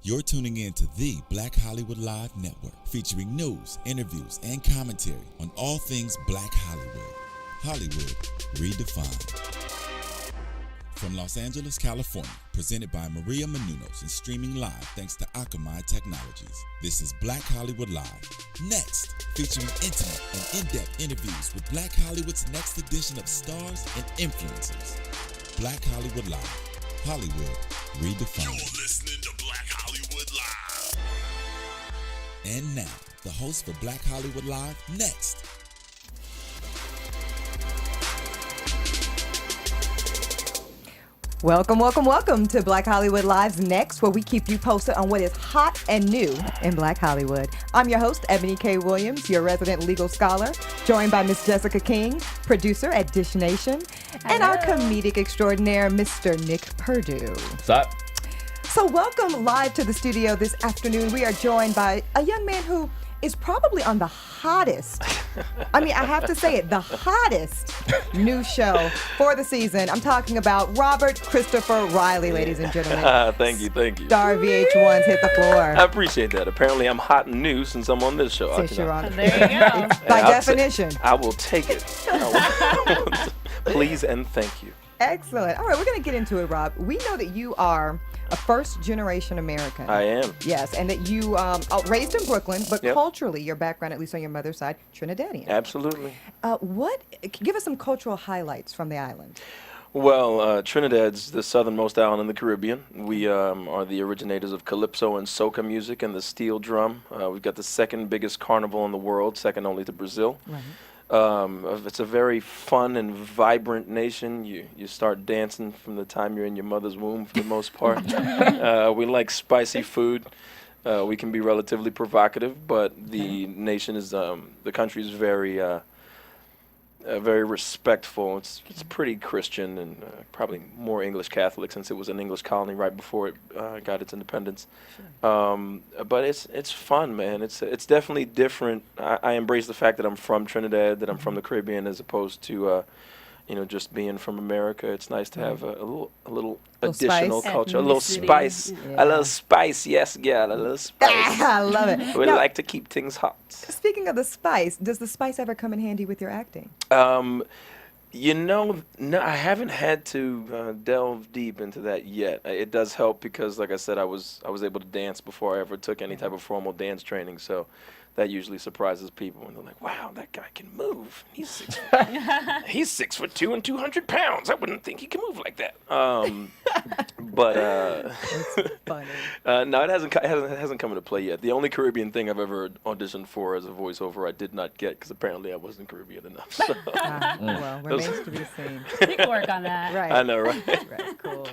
You're tuning in to the Black Hollywood Live Network, featuring news, interviews, and commentary on all things Black Hollywood. Hollywood redefined. From Los Angeles, California, presented by Maria Menounos and streaming live thanks to Akamai Technologies. This is Black Hollywood Live. Next, featuring intimate and in-depth interviews with Black Hollywood's next edition of stars and influencers. Black Hollywood Live. Hollywood redefined. You're listening to Black Hollywood Live. And now, the host for Black Hollywood Live, next. Welcome to Black Hollywood Live's Next, where we keep you posted on what is hot and new in Black Hollywood. I'm your host, Eboni K. Williams, your resident legal scholar, joined by Miss Jessica King, producer at Dish Nation, and our comedic extraordinaire, Mr. Nick Perdue. What's up? So welcome live to the studio this afternoon. We are joined by a young man who is probably on the hottest, I have to say it, the hottest new show for the season. I'm talking about Robert Christopher Riley, ladies and gentlemen. Thank you. Star VH1's Hit the Floor. I appreciate that. Apparently I'm hot and new since I'm on this show. Since you're on. There you go. By definition. I will take it. Please and thank you. Excellent. All right, we're going to get into it, Rob. We know that you are a first-generation American. I am. Yes, and that you raised in Brooklyn, but Yep. Culturally, your background, at least on your mother's side, Trinidadian. Absolutely. Give us some cultural highlights from the island. Well, Trinidad's the southernmost island in the Caribbean. We are the originators of calypso and soca music and the steel drum. We've got the second biggest carnival in the world, second only to Brazil. Right. It's a very fun and vibrant nation. You start dancing from the time you're in your mother's womb for the most part. We like spicy food. We can be relatively provocative, but the nation is, the country is very respectful. It's pretty Christian and probably more English Catholic since it was an English colony right before it got its independence. Sure. But it's fun, man. It's definitely different. I embrace the fact that I'm from Trinidad, that I'm from the Caribbean, as opposed to just being from America. It's nice to have a little additional spice. culture, a little spice, Yeah. a little spice. Yes, girl, a little spice. I love it. We Now, like to keep things hot. speaking of the spice, does the spice ever come in handy with your acting? No, I haven't had to delve deep into that yet. It does help because, like I said, I was able to dance before I ever took any type of formal dance training, so that usually surprises people, and they're like, "Wow, that guy can move. He's 6'2" and 200 pounds. I wouldn't think he can move like that." But It's funny. no, it hasn't come into play yet. The only Caribbean thing I've ever auditioned for as a voiceover, I did not get because apparently I wasn't Caribbean enough. So. Well, remains to be seen. You can work on that. Right. I know, right? Right. Cool.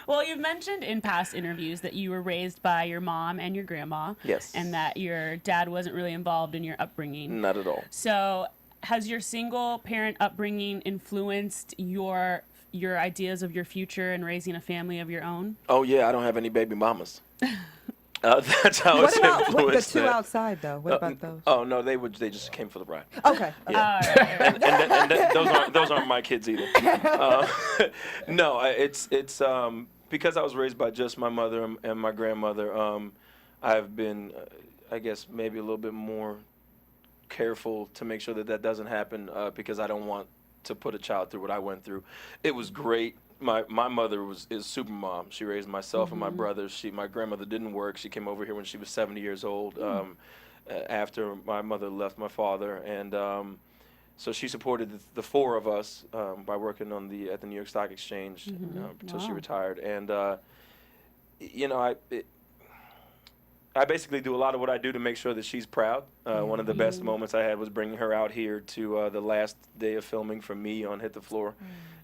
Well, you've mentioned in past interviews that you were raised by your mom and your grandma. Yes. And that your dad wasn't really involved in your upbringing. Not at all. So has your single parent upbringing influenced your ideas of your future and raising a family of your own? Oh yeah, I don't have any baby mamas. That's how What it's about the influenced. two outside, though? What about those? Oh no, they just came for the ride. Okay. Yeah. All right. And those aren't my kids either. No, it's because I was raised by just my mother and my grandmother. I've been, I guess, maybe a little bit more careful to make sure that doesn't happen because I don't want to put a child through what I went through. It was great. My mother is super mom. She raised myself and my brothers. My grandmother didn't work. She came over here when she was 70 years old after my mother left my father, and so she supported the four of us by working at the New York Stock Exchange until she retired. And I basically do a lot of what I do to make sure that she's proud. One of the best moments I had was bringing her out here to the last day of filming for me on Hit the Floor.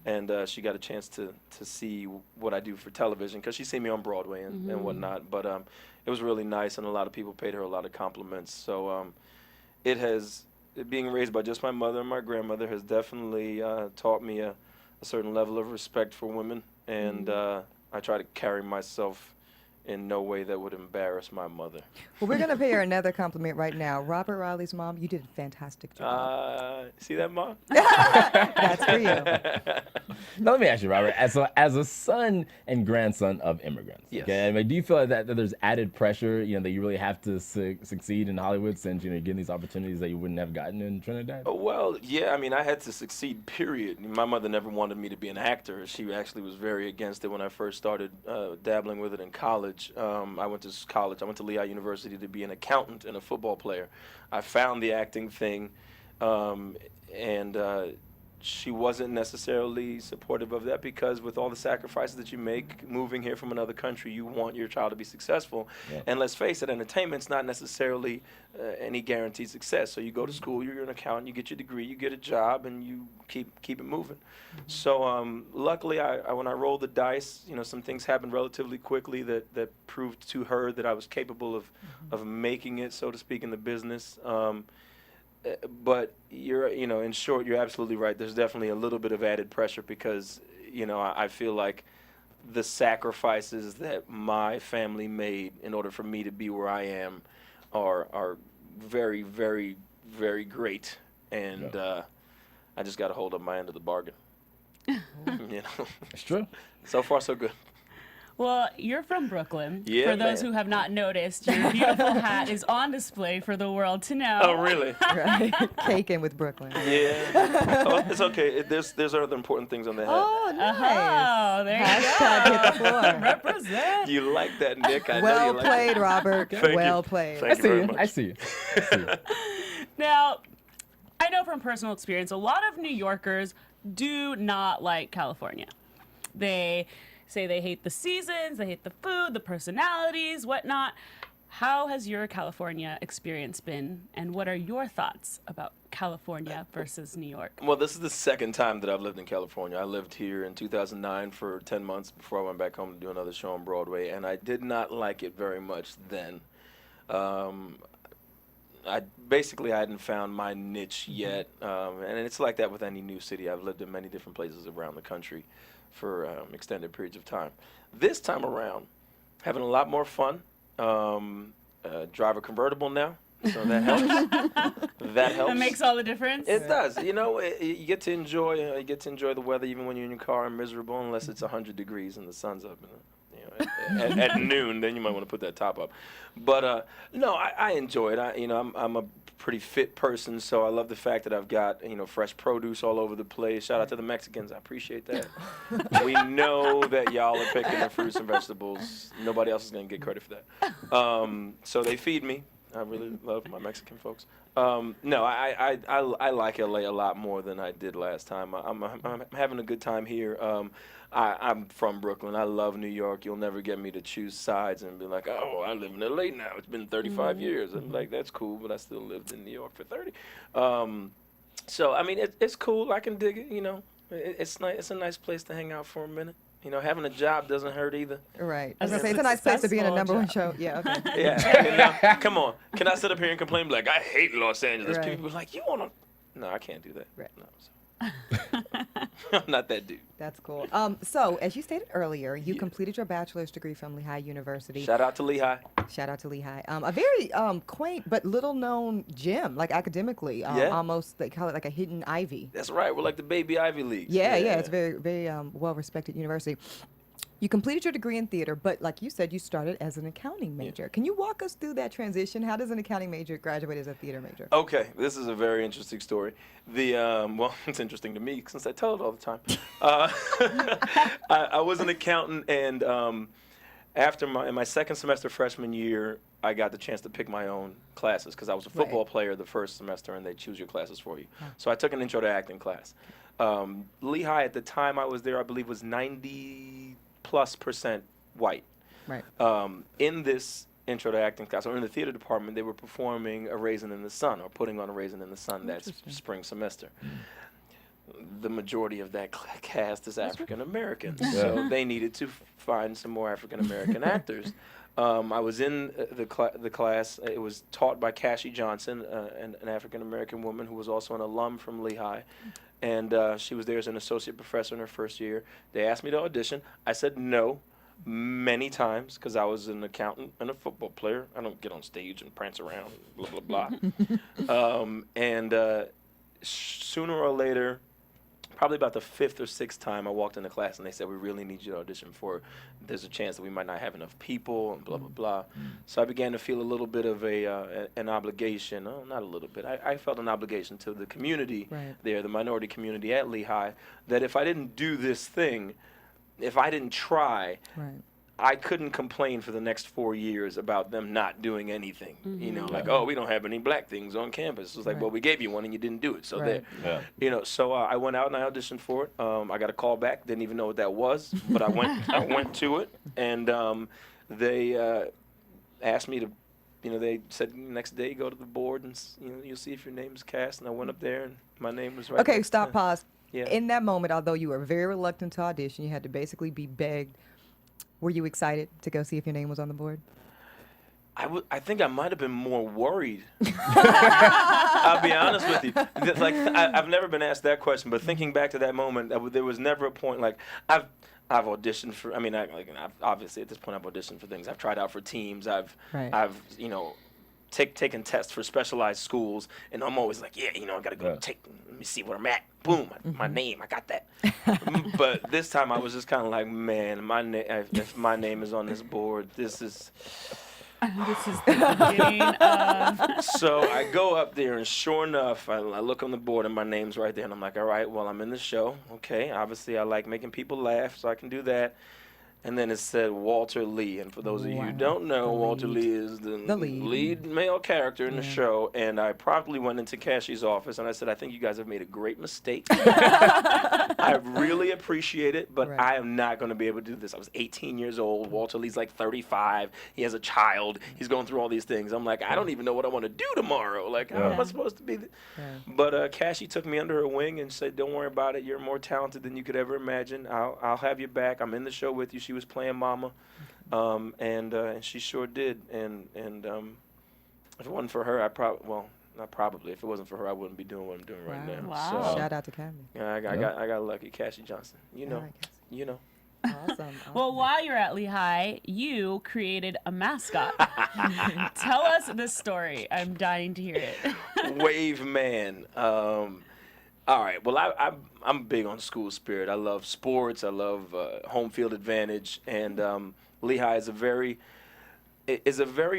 And she got a chance to see what I do for television because she's seen me on Broadway and whatnot. But it was really nice, and a lot of people paid her a lot of compliments. So being raised by just my mother and my grandmother has definitely taught me a certain level of respect for women. And I try to carry myself in no way that would embarrass my mother. Well, we're going to pay her another compliment right now. Robert Riley's mom, you did a fantastic job. See that, Ma? That's for you. Now, let me ask you, Robert, as a son and grandson of immigrants, Yes. okay, I mean, do you feel that there's added pressure, that you really have to succeed in Hollywood since, you're getting these opportunities that you wouldn't have gotten in Trinidad? Well, yeah, I mean, I had to succeed, period. My mother never wanted me to be an actor. She actually was very against it when I first started dabbling with it in college. I went to college. I went to Lehigh University to be an accountant and a football player. I found the acting thing, and she wasn't necessarily supportive of that because with all the sacrifices that you make moving here from another country, you want your child to be successful. Yeah. And let's face it, entertainment's not necessarily any guaranteed success. So you go to school, you're an accountant, you get your degree, you get a job, and you keep it moving. Mm-hmm. So luckily, I when I rolled the dice, some things happened relatively quickly that proved to her that I was capable of making it, so to speak, in the business. But in short, you're absolutely right. There's definitely a little bit of added pressure because, I feel like the sacrifices that my family made in order for me to be where I am are very, very, very great. And I just got to hold up my end of the bargain. It's true. So far, so good. Well, you're from Brooklyn. Yeah, for those who have not noticed, your beautiful hat is on display for the world to know. Oh, really? Right. Caking with Brooklyn. Yeah. Oh, it's okay. There's other important things on the hat. Oh, nice. Oh, there you Hashtag go. hit the floor. Represent. You like that, Nick? I know Well you like played, that. Robert. Thank Well you. played. Thank you very much. I see you. Now, I know from personal experience, a lot of New Yorkers do not like California. They say they hate the seasons, they hate the food, the personalities, whatnot. How has your California experience been, and what are your thoughts about California versus New York? Well, this is the second time that I've lived in California. I lived here in 2009 for 10 months before I went back home to do another show on Broadway, and I did not like it very much then. I hadn't found my niche yet, and it's like that with any new city. I've lived in many different places around the country for extended periods of time. This time around, having a lot more fun. Drive a convertible now, so that helps. That helps. That makes all the difference. It does. You get to enjoy. You get to enjoy the weather even when you're in your car and miserable, unless it's 100 degrees and the sun's up. At noon, then you might want to put that top up. But no, I enjoy it. I'm a pretty fit person, so I love the fact that I've got fresh produce all over the place. Shout out to the Mexicans. I appreciate that. We know that y'all are picking the fruits and vegetables. Nobody else is gonna get credit for that. So they feed me. I really love my Mexican folks. No, I like LA a lot more than I did last time. I'm having a good time here. I'm from Brooklyn. I love New York. You'll never get me to choose sides and be like, oh, I live in LA now. It's been 35 years. I'm like, that's cool, but I still lived in New York for 30. So, I mean, it's cool. I can dig it, It's nice. It's a nice place to hang out for a minute. Having a job doesn't hurt either. Right. I was going to say, it's a nice place to be in a number one show. Yeah, okay. Yeah. Come on. Can I sit up here and complain like, I hate Los Angeles? Right. People are like, you want to... No, I can't do that. Right. No, I'm not that dude. That's cool. So, as you stated earlier, you completed your bachelor's degree from Lehigh University. Shout out to Lehigh. Shout out to Lehigh. A very quaint but little-known gym, like academically. Almost, they call it like a hidden Ivy. That's right. We're like the baby Ivy League. Yeah. It's a very, very well-respected university. You completed your degree in theater, but like you said, you started as an accounting major. Yeah. Can you walk us through that transition? How does an accounting major graduate as a theater major? Okay, this is a very interesting story. Well, it's interesting to me since I tell it all the time. I was an accountant, and after my second semester freshman year, I got the chance to pick my own classes because I was a football player the first semester, and they choose your classes for you. So I took an intro to acting class. Lehigh at the time I was there, I believe, was 90+% white. Right. In this intro to acting class, or in the theater department, they were performing A Raisin in the Sun, or putting on A Raisin in the Sun that spring semester. The majority of that cast is African American, so they needed to find some more African American actors. I was in the class. It was taught by Cassie Johnson, an African American woman who was also an alum from Lehigh. And she was there as an associate professor in her first year. They asked me to audition. I said no. many times because I was an accountant and a football player. I don't get on stage and prance around, blah, blah, blah. Sooner or later, probably about the 5th or 6th time I walked into class and they said, we really need you to audition for, there's a chance that we might not have enough people and blah, blah, blah. So I began to feel a little bit of an obligation. Oh, not a little bit. I felt an obligation to the community there, the minority community at Lehigh, that if I didn't do this thing, if I didn't try, I couldn't complain for the next 4 years about them not doing anything. You know, like, oh, we don't have any black things on campus. It was like, well, we gave you one and you didn't do it. So you know, so I went out and I auditioned for it. I got a call back. Didn't even know what that was, but I went to it, and they asked me to. You know, they said next day go to the board and you'll see if your name is cast. And I went up there and my name was right. Okay, stop, pause. Yeah. In that moment, although you were very reluctant to audition, you had to basically be begged. Were you excited to go see if your name was on the board? I think I might have been more worried. I'll be honest with you. Like I've never been asked that question, but thinking back to that moment, there was never a point like I've auditioned for. I mean, I've obviously at this point I've auditioned for things. I've tried out for teams. I've you know. Taking tests for specialized schools, and I'm always like, yeah, you know, I gotta go let me see where I'm at. Boom, my name, I got that. But this time I was just kind of like, man, if my name is on this board, this is the beginning of. So I go up there, and sure enough, I look on the board, and my name's right there, and I'm like, all right, well, I'm in the show. Okay, obviously I like making people laugh, so I can do that. And then it said Walter Lee. And for those of you who don't know, Walter Lee is the lead male character in the show. And I promptly went into Cashie's office and I said, I think you guys have made a great mistake. I really appreciate it, but I am not going to be able to do this. I was 18 years old. Walter Lee's like 35. He has a child. He's going through all these things. I'm like, I don't even know what I want to do tomorrow. Like, how am I supposed to be? But Cashie took me under her wing and said, don't worry about it. You're more talented than you could ever imagine. I'll have you back. I'm in the show with you. She was playing Mama, and she sure did. And if it wasn't for her, if it wasn't for her, I wouldn't be doing what I'm doing right now. Wow. So, shout out to Cammy. I got lucky, Cassie Johnson. You know. Awesome. Well, while you're at Lehigh, you created a mascot. Tell us this story. I'm dying to hear it. Wave Man. All right. Well, I'm big on school spirit. I love sports. I love home field advantage. And Lehigh is a very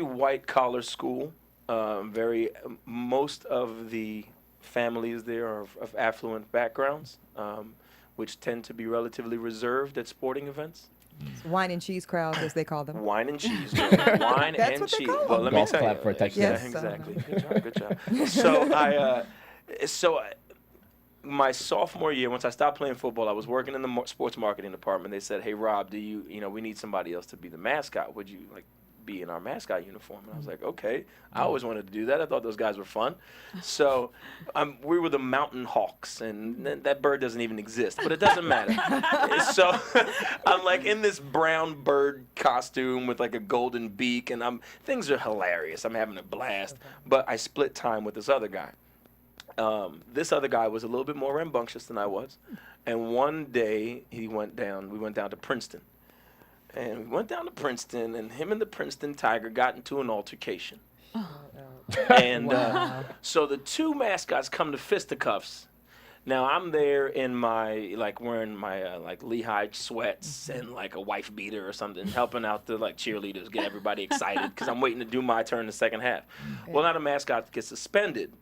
white collar school. Most of the families there are of affluent backgrounds, which tend to be relatively reserved at sporting events. Wine and cheese crowds, as they call them. Wine and cheese, girl. Wine That's and what they cheese. call them. Well, let me Golf tell clap you. for Texas. Yeah, Yes, exactly. Good job. So my sophomore year, once I stopped playing football, I was working in the sports marketing department. They said, "Hey, Rob, we need somebody else to be the mascot. Would you be in our mascot uniform?" And I was like, "Okay." I always wanted to do that. I thought those guys were fun. So we were the Mountain Hawks, and that bird doesn't even exist, but it doesn't matter. So I'm like in this brown bird costume with like a golden beak, and things are hilarious. I'm having a blast. But I split time with this other guy. This other guy was a little bit more rambunctious than I was, and one day we went down to Princeton, and and him and the Princeton Tiger got into an altercation. And so the two mascots come to fisticuffs. Now I'm there in my wearing my Lehigh sweats and like a wife beater or something, helping out the cheerleaders, get everybody excited because I'm waiting to do my turn in the second half. Well, now the mascot gets suspended.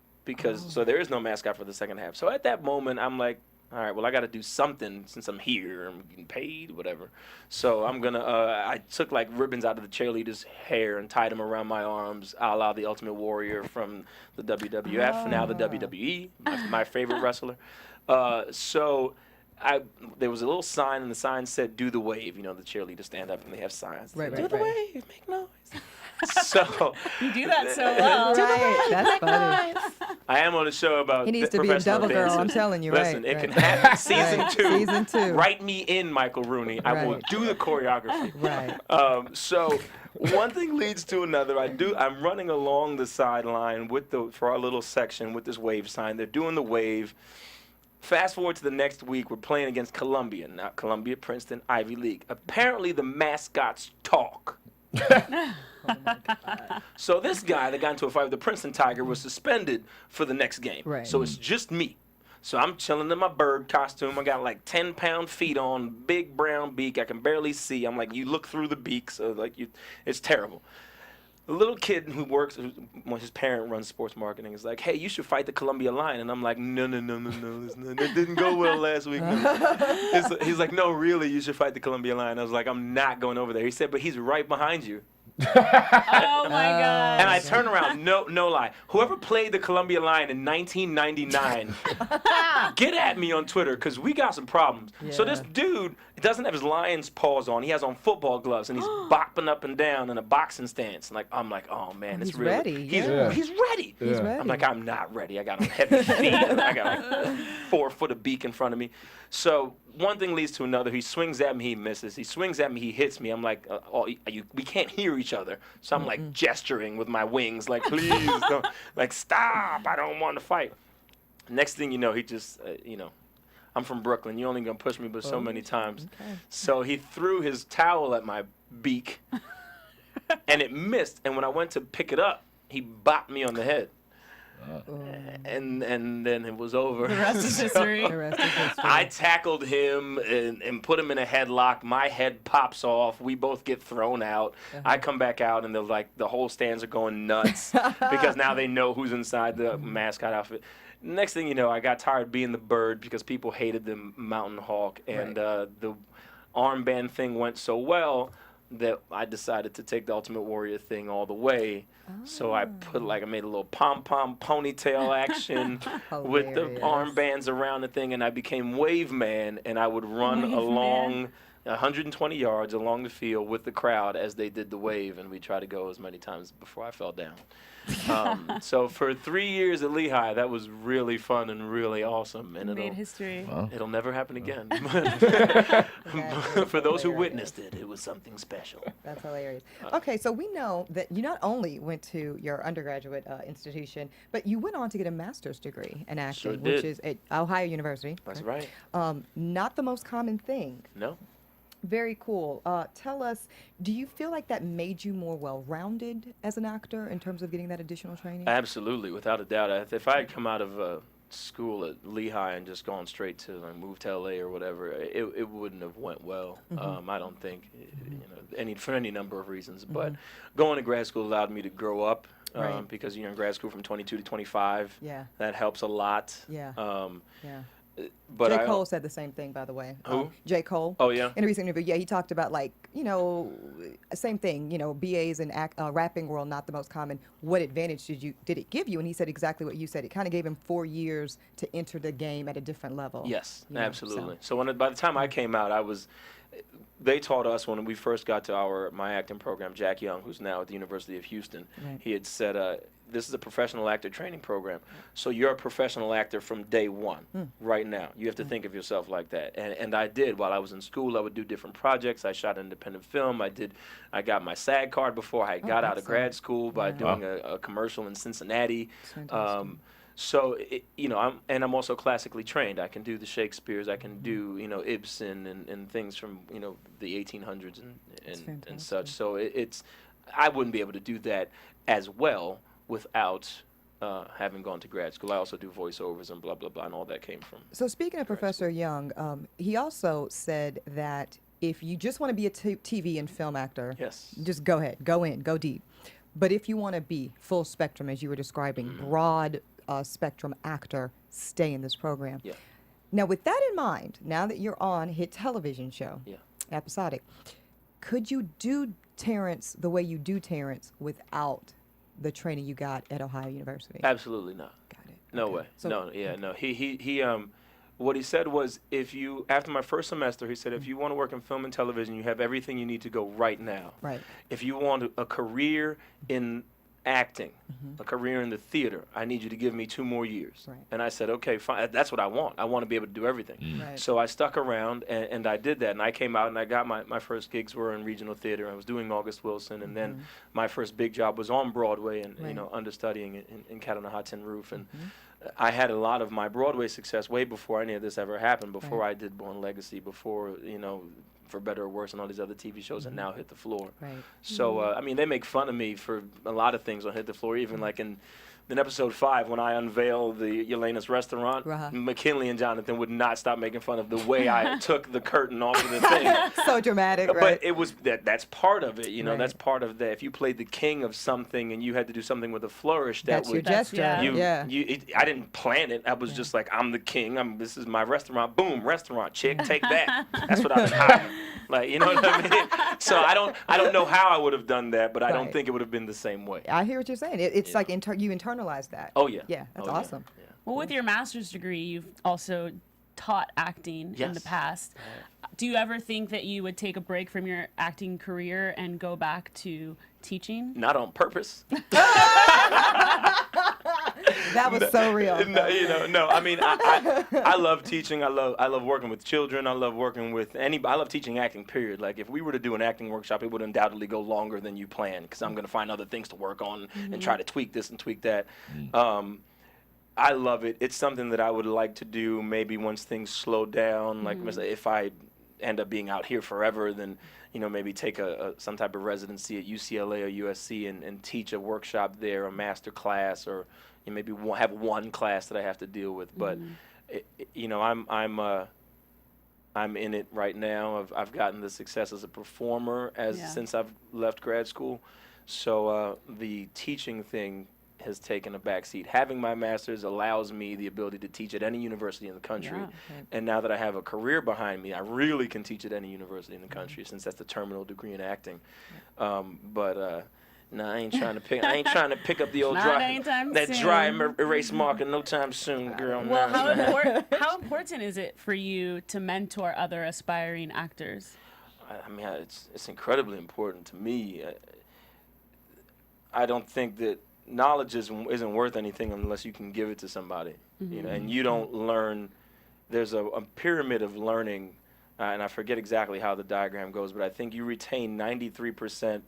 So there is no mascot for the second half. So at that moment, I'm like, all right, well, I got to do something since I'm here. I'm getting paid, whatever. So I'm going to, I took ribbons out of the cheerleader's hair and tied them around my arms, a la the Ultimate Warrior from the WWF, now the WWE, my favorite wrestler. So there was a little sign, and the sign said, "Do the wave." You know, the cheerleaders stand up and they have signs. Do the wave, make noise. So you do that so well. Right. That's funny. I am on a show about He needs to be a double girl, I'm telling you. Listen, it right. can happen. Season two. 2. Write me in, Michael Rooney. I will do the choreography. Right. So one thing leads to another. I'm running along the sideline for our little section with this wave sign. They're doing the wave. Fast forward to the next week, we're playing against Columbia, not Columbia, Princeton, Ivy League. Apparently, the mascots talk. So this guy that got into a fight with the Princeton Tiger was suspended for the next game. Right. So it's just me. So I'm chilling in my bird costume. I got like 10-pound feet on, big brown beak. I can barely see. I'm like, you look through the beak, so like it's terrible. The little kid who works, when his parent runs sports marketing, is like, hey, you should fight the Columbia Lion. And I'm like, no. That didn't go well last week. He's like, no, really, you should fight the Columbia Lion. I was like, I'm not going over there. He said, but he's right behind you. Oh my God. And I turn around, no lie. Whoever played the Columbia Lion in 1999, get at me on Twitter, because we got some problems. So this dude doesn't have his lion's paws on. He has on football gloves, and he's bopping up and down in a boxing stance. And I'm like, oh, man, it's really. Ready. He's ready. He's ready. I'm like, I'm not ready. I got on heavy feet. I got like 4 foot of beak in front of me. So one thing leads to another. He swings at me, he misses. He swings at me, he hits me. I'm like, we can't hear each other. So I'm like gesturing with my wings, like, please don't, like, stop. I don't want to fight. Next thing you know, he just, I'm from Brooklyn. You're only going to push me but so many times. Okay. So he threw his towel at my beak, and it missed. And when I went to pick it up, he bopped me on the head. And then it was over. The rest is history. The rest is history. I tackled him and put him in a headlock. My head pops off. We both get thrown out. I come back out, and the whole stands are going nuts because now they know who's inside the mascot outfit. Next thing you know, I got tired being the bird because people hated the mountain hawk, and the armband thing went so well that I decided to take the Ultimate Warrior thing all the way. So I made a little pom-pom ponytail action with the armbands around the thing, and I became Wave Man, and I would run along 120 yards along the field with the crowd as they did the wave, and we tried to go as many times before I fell down. So for 3 years at Lehigh, that was really fun and really awesome. And Made history. It'll never happen again. For those who witnessed it, it was something special. That's hilarious. Okay, so we know that you not only went to your undergraduate institution, but you went on to get a master's degree in acting, Sure which did. is at Ohio University. That's right. Not the most common thing. No. Very cool. Tell us, do you feel like that made you more well-rounded as an actor in terms of getting that additional training? Absolutely, without a doubt. If I had come out of school at Lehigh and just gone straight to move to LA or whatever, it wouldn't have went well. I don't think, for any number of reasons. But going to grad school allowed me to grow up because you're in grad school from 22 to 25. Yeah. That helps a lot. Yeah. But J. Cole said the same thing, by the way. Who? J. Cole. Oh, yeah? In a recent interview, he talked about, same thing, BAs in rapping world, not the most common. What advantage did it give you? And he said exactly what you said. It kind of gave him 4 years to enter the game at a different level. Yes, absolutely. So by the time I came out, they taught us when we first got to my acting program, Jack Young, who's now at the University of Houston, he had said, this is a professional actor training program. So you're a professional actor from day one, right now. You have to think of yourself like that. And I did. While I was in school, I would do different projects. I shot independent film. I got my SAG card before I got out of grad school by doing a commercial in Cincinnati. So, I'm also classically trained. I can do the Shakespeares. I can do, Ibsen and things from, the 1800s and such. So I wouldn't be able to do that as well without having gone to grad school. I also do voiceovers and blah, blah, blah, and all that came from. So speaking of Professor Young, he also said that if you just want to be a TV and film actor, just go ahead, go in, go deep. But if you want to be full spectrum, as you were describing, broad spectrum actor, stay in this program. Yeah. Now, with that in mind, now that you're on hit television show, episodic, could you do Terrence the way you do Terrence without the training you got at Ohio University? Absolutely not. Got it. No way. So, no. He what he said was, after my first semester, he said, if you want to work in film and television, you have everything you need to go right now. Right. If you want a career in acting, a career in the theater, I need you to give me 2 more years. Right. And I said, okay, fine. That's what I want. I want to be able to do everything. Right. So I stuck around, and I did that. And I came out, and I got my first gigs were in regional theater. I was doing August Wilson, and then my first big job was on Broadway, and understudying in Cat on a Hot Tin Roof. And I had a lot of my Broadway success way before any of this ever happened, before I did Bourne Legacy, before, For Better or Worse and all these other TV shows, and now Hit the Floor. Right. So, I mean, they make fun of me for a lot of things on Hit the Floor, even like in episode 5, when I unveiled the Yelena's restaurant, McKinley and Jonathan would not stop making fun of the way I took the curtain off of the thing. So dramatic, right? But it was that's part of it, Right. That's part of that. If you played the king of something and you had to do something with a flourish, That's your gesture. I didn't plan it. I was just like, I'm the king. This is my restaurant. Boom, restaurant chick, take that. That's what I've been hired. Like, you know what I mean? So I don't know how I would have done that, but I don't think it would have been the same way. I hear what you're saying. It's like you internalize that. Oh yeah. Yeah, that's Oh, awesome. Yeah. Well, with your master's degree, you've also taught acting in the Yes. past. Do you ever think that you would take a break from your acting career and go back to teaching? Not on purpose. That was so real. No. I mean, I love teaching. I love working with children. I love working with anybody. I love teaching acting, period. Like, if we were to do an acting workshop, it would undoubtedly go longer than you plan, because I'm going to find other things to work on and try to tweak this and tweak that. I love it. It's something that I would like to do maybe once things slow down. Like, if I end up being out here forever, then maybe take some type of residency at UCLA or USC and teach a workshop there, a master class, or maybe have one class that I have to deal with. But I'm in it right now. I've gotten the success as a performer since I've left grad school. So the teaching thing has taken a back seat. Having my master's allows me the ability to teach at any university in the country. And now that I have a career behind me, I really can teach at any university in the country, since that's the terminal degree in acting. No, I ain't trying to pick up the old dry erase marker no time soon, girl. Well, how important is it for you to mentor other aspiring actors? I mean, it's incredibly important to me. I don't think that knowledge isn't worth anything unless you can give it to somebody, and you don't learn. There's a pyramid of learning, and I forget exactly how the diagram goes, but I think you retain 93%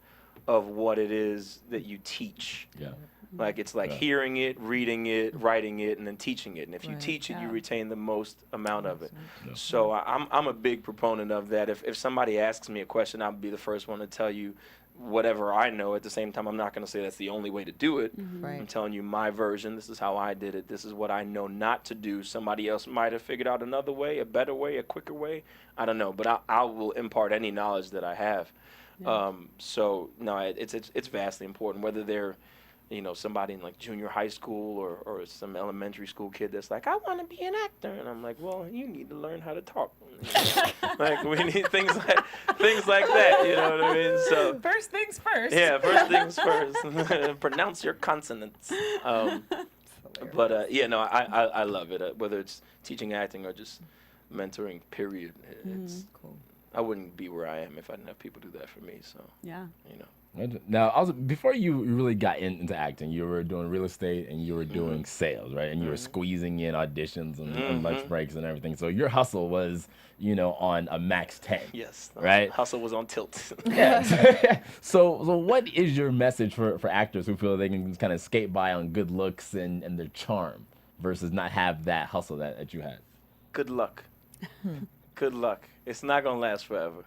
of what it is that you teach. Yeah. Like, it's like hearing it, reading it, writing it, and then teaching it. And if you teach it, you retain the most amount of it. Yeah. So I'm a big proponent of that. If somebody asks me a question, I'll be the first one to tell you whatever I know. At the same time, I'm not going to say that's the only way to do it. I'm telling you my version. This is how I did it. This is what I know not to do. Somebody else might have figured out another way, a better way, a quicker way. I don't know, but I will impart any knowledge that I have. So no, it's vastly important, whether they're somebody in like junior high school or some elementary school kid that's like, I want to be an actor, and I'm like, well, you need to learn how to talk. Like, we need things like that. You know what I mean? So first things first. Yeah, first things first. Pronounce your consonants. But I love it. Whether it's teaching acting or just mentoring, period. It's cool. I wouldn't be where I am if I didn't have people do that for me. So Now, before you really got into acting, you were doing real estate and you were doing sales, right? And you were squeezing in auditions and lunch breaks and everything. So your hustle was, on a max 10. Yes. Right? Hustle was on tilt. Yeah. So what is your message for actors who feel they can kind of skate by on good looks and their charm versus not have that hustle that you had? Good luck. Good luck. It's not going to last forever.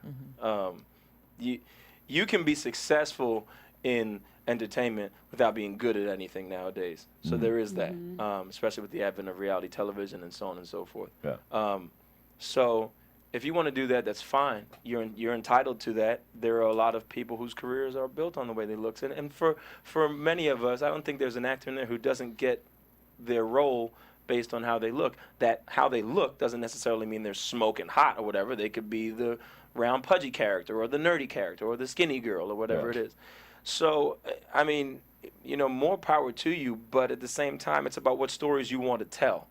You can be successful in entertainment without being good at anything nowadays. So there is that, especially with the advent of reality television and so on and so forth. Yeah. So if you want to do that, that's fine. You're entitled to that. There are a lot of people whose careers are built on the way they look. And for many of us, I don't think there's an actor in there who doesn't get their role based on how they look. That how they look doesn't necessarily mean they're smoking hot or whatever. They could be the round pudgy character or the nerdy character or the skinny girl or whatever it is. So, I mean, more power to you, but at the same time, it's about what stories you want to tell.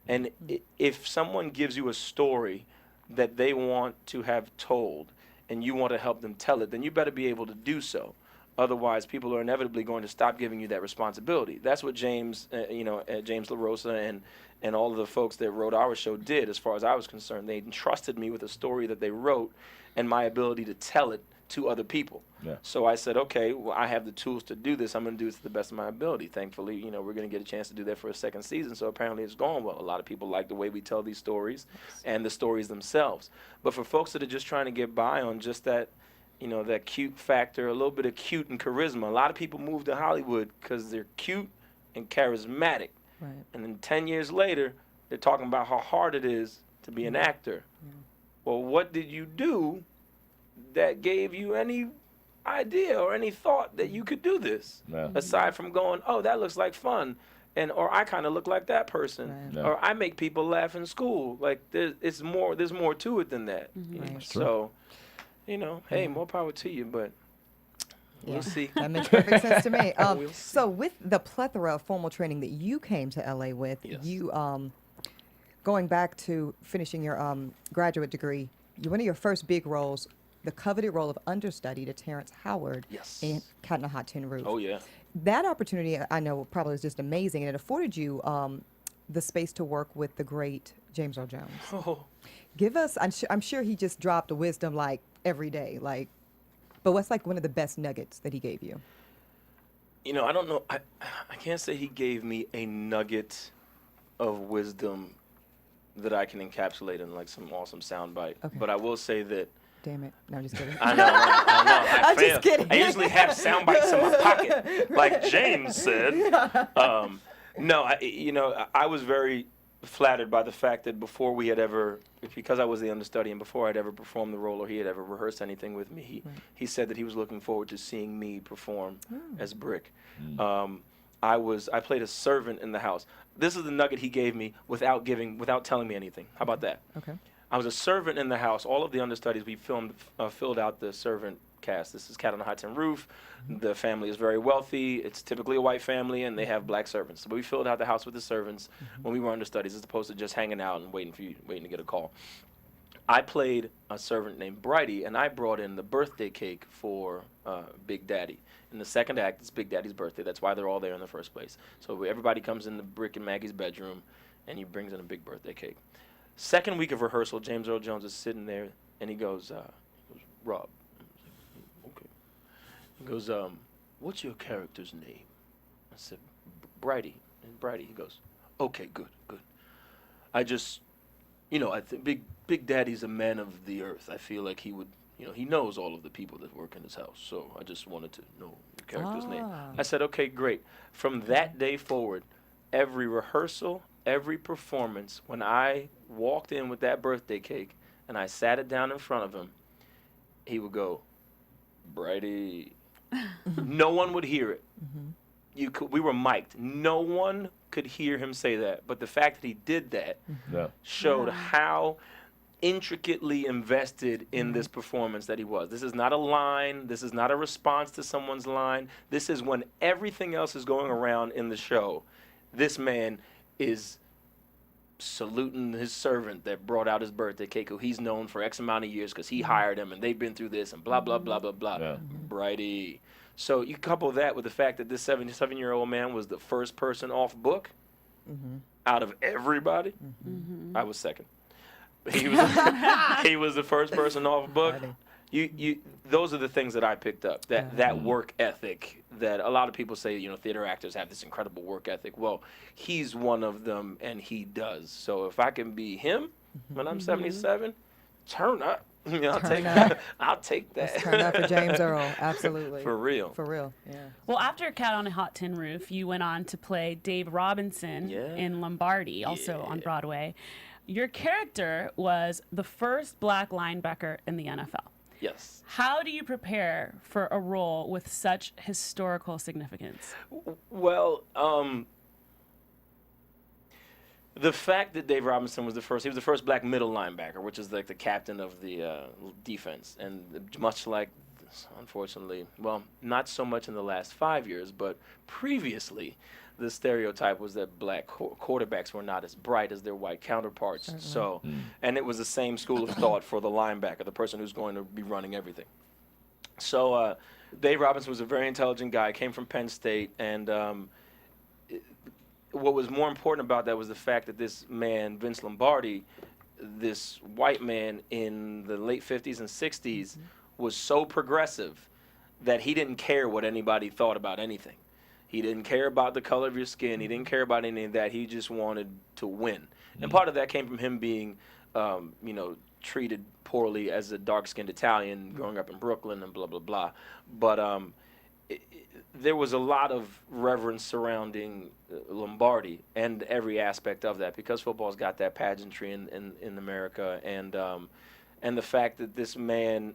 And if someone gives you a story that they want to have told and you want to help them tell it, then you better be able to do so. Otherwise, people are inevitably going to stop giving you that responsibility. That's what James LaRosa and all of the folks that wrote our show did, as far as I was concerned. They entrusted me with a story that they wrote and my ability to tell it to other people. Yeah. So I said, okay, well, I have the tools to do this. I'm going to do this to the best of my ability. Thankfully, you know, we're going to get a chance to do that for a second season. So apparently it's going well. A lot of people like the way we tell these stories and the stories themselves. But for folks that are just trying to get by on just that, you know, that cute factor, a little bit of cute and charisma. A lot of people move to Hollywood because they're cute and charismatic. Right. And then 10 years later, they're talking about how hard it is to be an actor. Well, what did you do that gave you any idea or any thought that you could do this? Yeah. Aside from going, oh, that looks like fun. And or I kind of look like that person. Right. Yeah. Or I make people laugh in school. Like there's more to it than that. Right. So, you know, hey, more power to you, but we'll see. That makes perfect sense to me. We'll see. So with the plethora of formal training that you came to LA with, Yes. you going back to finishing your graduate degree, one of your first big roles, the coveted role of understudy to Terrence Howard Yes. in Cat on a Hot Tin Roof. Oh, yeah. That opportunity, I know, probably was just amazing, and it afforded you the space to work with the great James Earl Jones. Oh. Give us, I'm sure he just dropped wisdom like every day, but what's like one of the best nuggets that he gave you? You know, I don't know. I can't say he gave me a nugget of wisdom that I can encapsulate in like some awesome soundbite. Okay. But I will say that Damn it. No, I'm just kidding. I know. I I'm just fail. kidding. I usually have sound bites in my pocket, like James said. No, I was very flattered by the fact that before we had ever, because I was the understudy and before I'd ever performed the role or he had ever rehearsed anything with me, he said that he was looking forward to seeing me perform as Brick. I played a servant in the house. This is the nugget he gave me without telling me anything. How about that? Okay. I was a servant in the house. All of the understudies, we filled out the servant cast. This is Cat on a Hot Tin Roof. The family is very wealthy. It's typically a white family, and they have black servants. But we filled out the house with the servants when we were understudies, as opposed to just hanging out and waiting to get a call. I played a servant named Brighty, and I brought in the birthday cake for Big Daddy. In the second act, it's Big Daddy's birthday. That's why they're all there in the first place. So everybody comes into Brick and Maggie's bedroom, and he brings in a big birthday cake. Second week of rehearsal, James Earl Jones is sitting there, and he goes, Rob. Okay. He goes, what's your character's name? I said, Brighty. And Brighty, he goes, okay, good. I just, I think Big Daddy's a man of the earth. I feel like he would, he knows all of the people that work in his house. So I just wanted to know your character's name. I said, okay, great. From that day forward, every rehearsal, every performance, when I walked in with that birthday cake and I sat it down in front of him, he would go, Brighty. No one would hear it. We were mic'd. No one could hear him say that. But the fact that he did that showed how intricately invested in this performance that he was. This is not a line. This is not a response to someone's line. This is when everything else is going around in the show. This man is saluting his servant that brought out his birthday cake, who he's known for X amount of years because he hired him and they've been through this and blah, blah, blah, blah, blah. Yeah. Brighty. So you couple that with the fact that this 77-year-old man was the first person off book out of everybody. I was second. He was the first person off book. Those are the things that I picked up. That work ethic that a lot of people say, theater actors have this incredible work ethic. Well, he's one of them, and he does. So if I can be him when I'm 77, turn up. I'll take that. Let's turn up for James Earl. Absolutely. For real. For real. Yeah. Well, after Cat on a Hot Tin Roof, you went on to play Dave Robinson in Lombardi, also on Broadway. Your character was the first black linebacker in the NFL. Yes. How do you prepare for a role with such historical significance? Well, the fact that Dave Robinson was he was the first black middle linebacker, which is like the captain of the defense. And much like, unfortunately, well, not so much in the last 5 years, but previously, the stereotype was that black quarterbacks were not as bright as their white counterparts. So, and it was the same school of thought for the linebacker, the person who's going to be running everything. So, Dave Robinson was a very intelligent guy, came from Penn State, and what was more important about that was the fact that this man, Vince Lombardi, this white man in the late 50s and 60s, was so progressive that he didn't care what anybody thought about anything. He didn't care about the color of your skin. He didn't care about any of that. He just wanted to win. And part of that came from him being, treated poorly as a dark-skinned Italian growing up in Brooklyn and blah, blah, blah. But there was a lot of reverence surrounding Lombardi and every aspect of that, because football's got that pageantry in America. And the fact that this man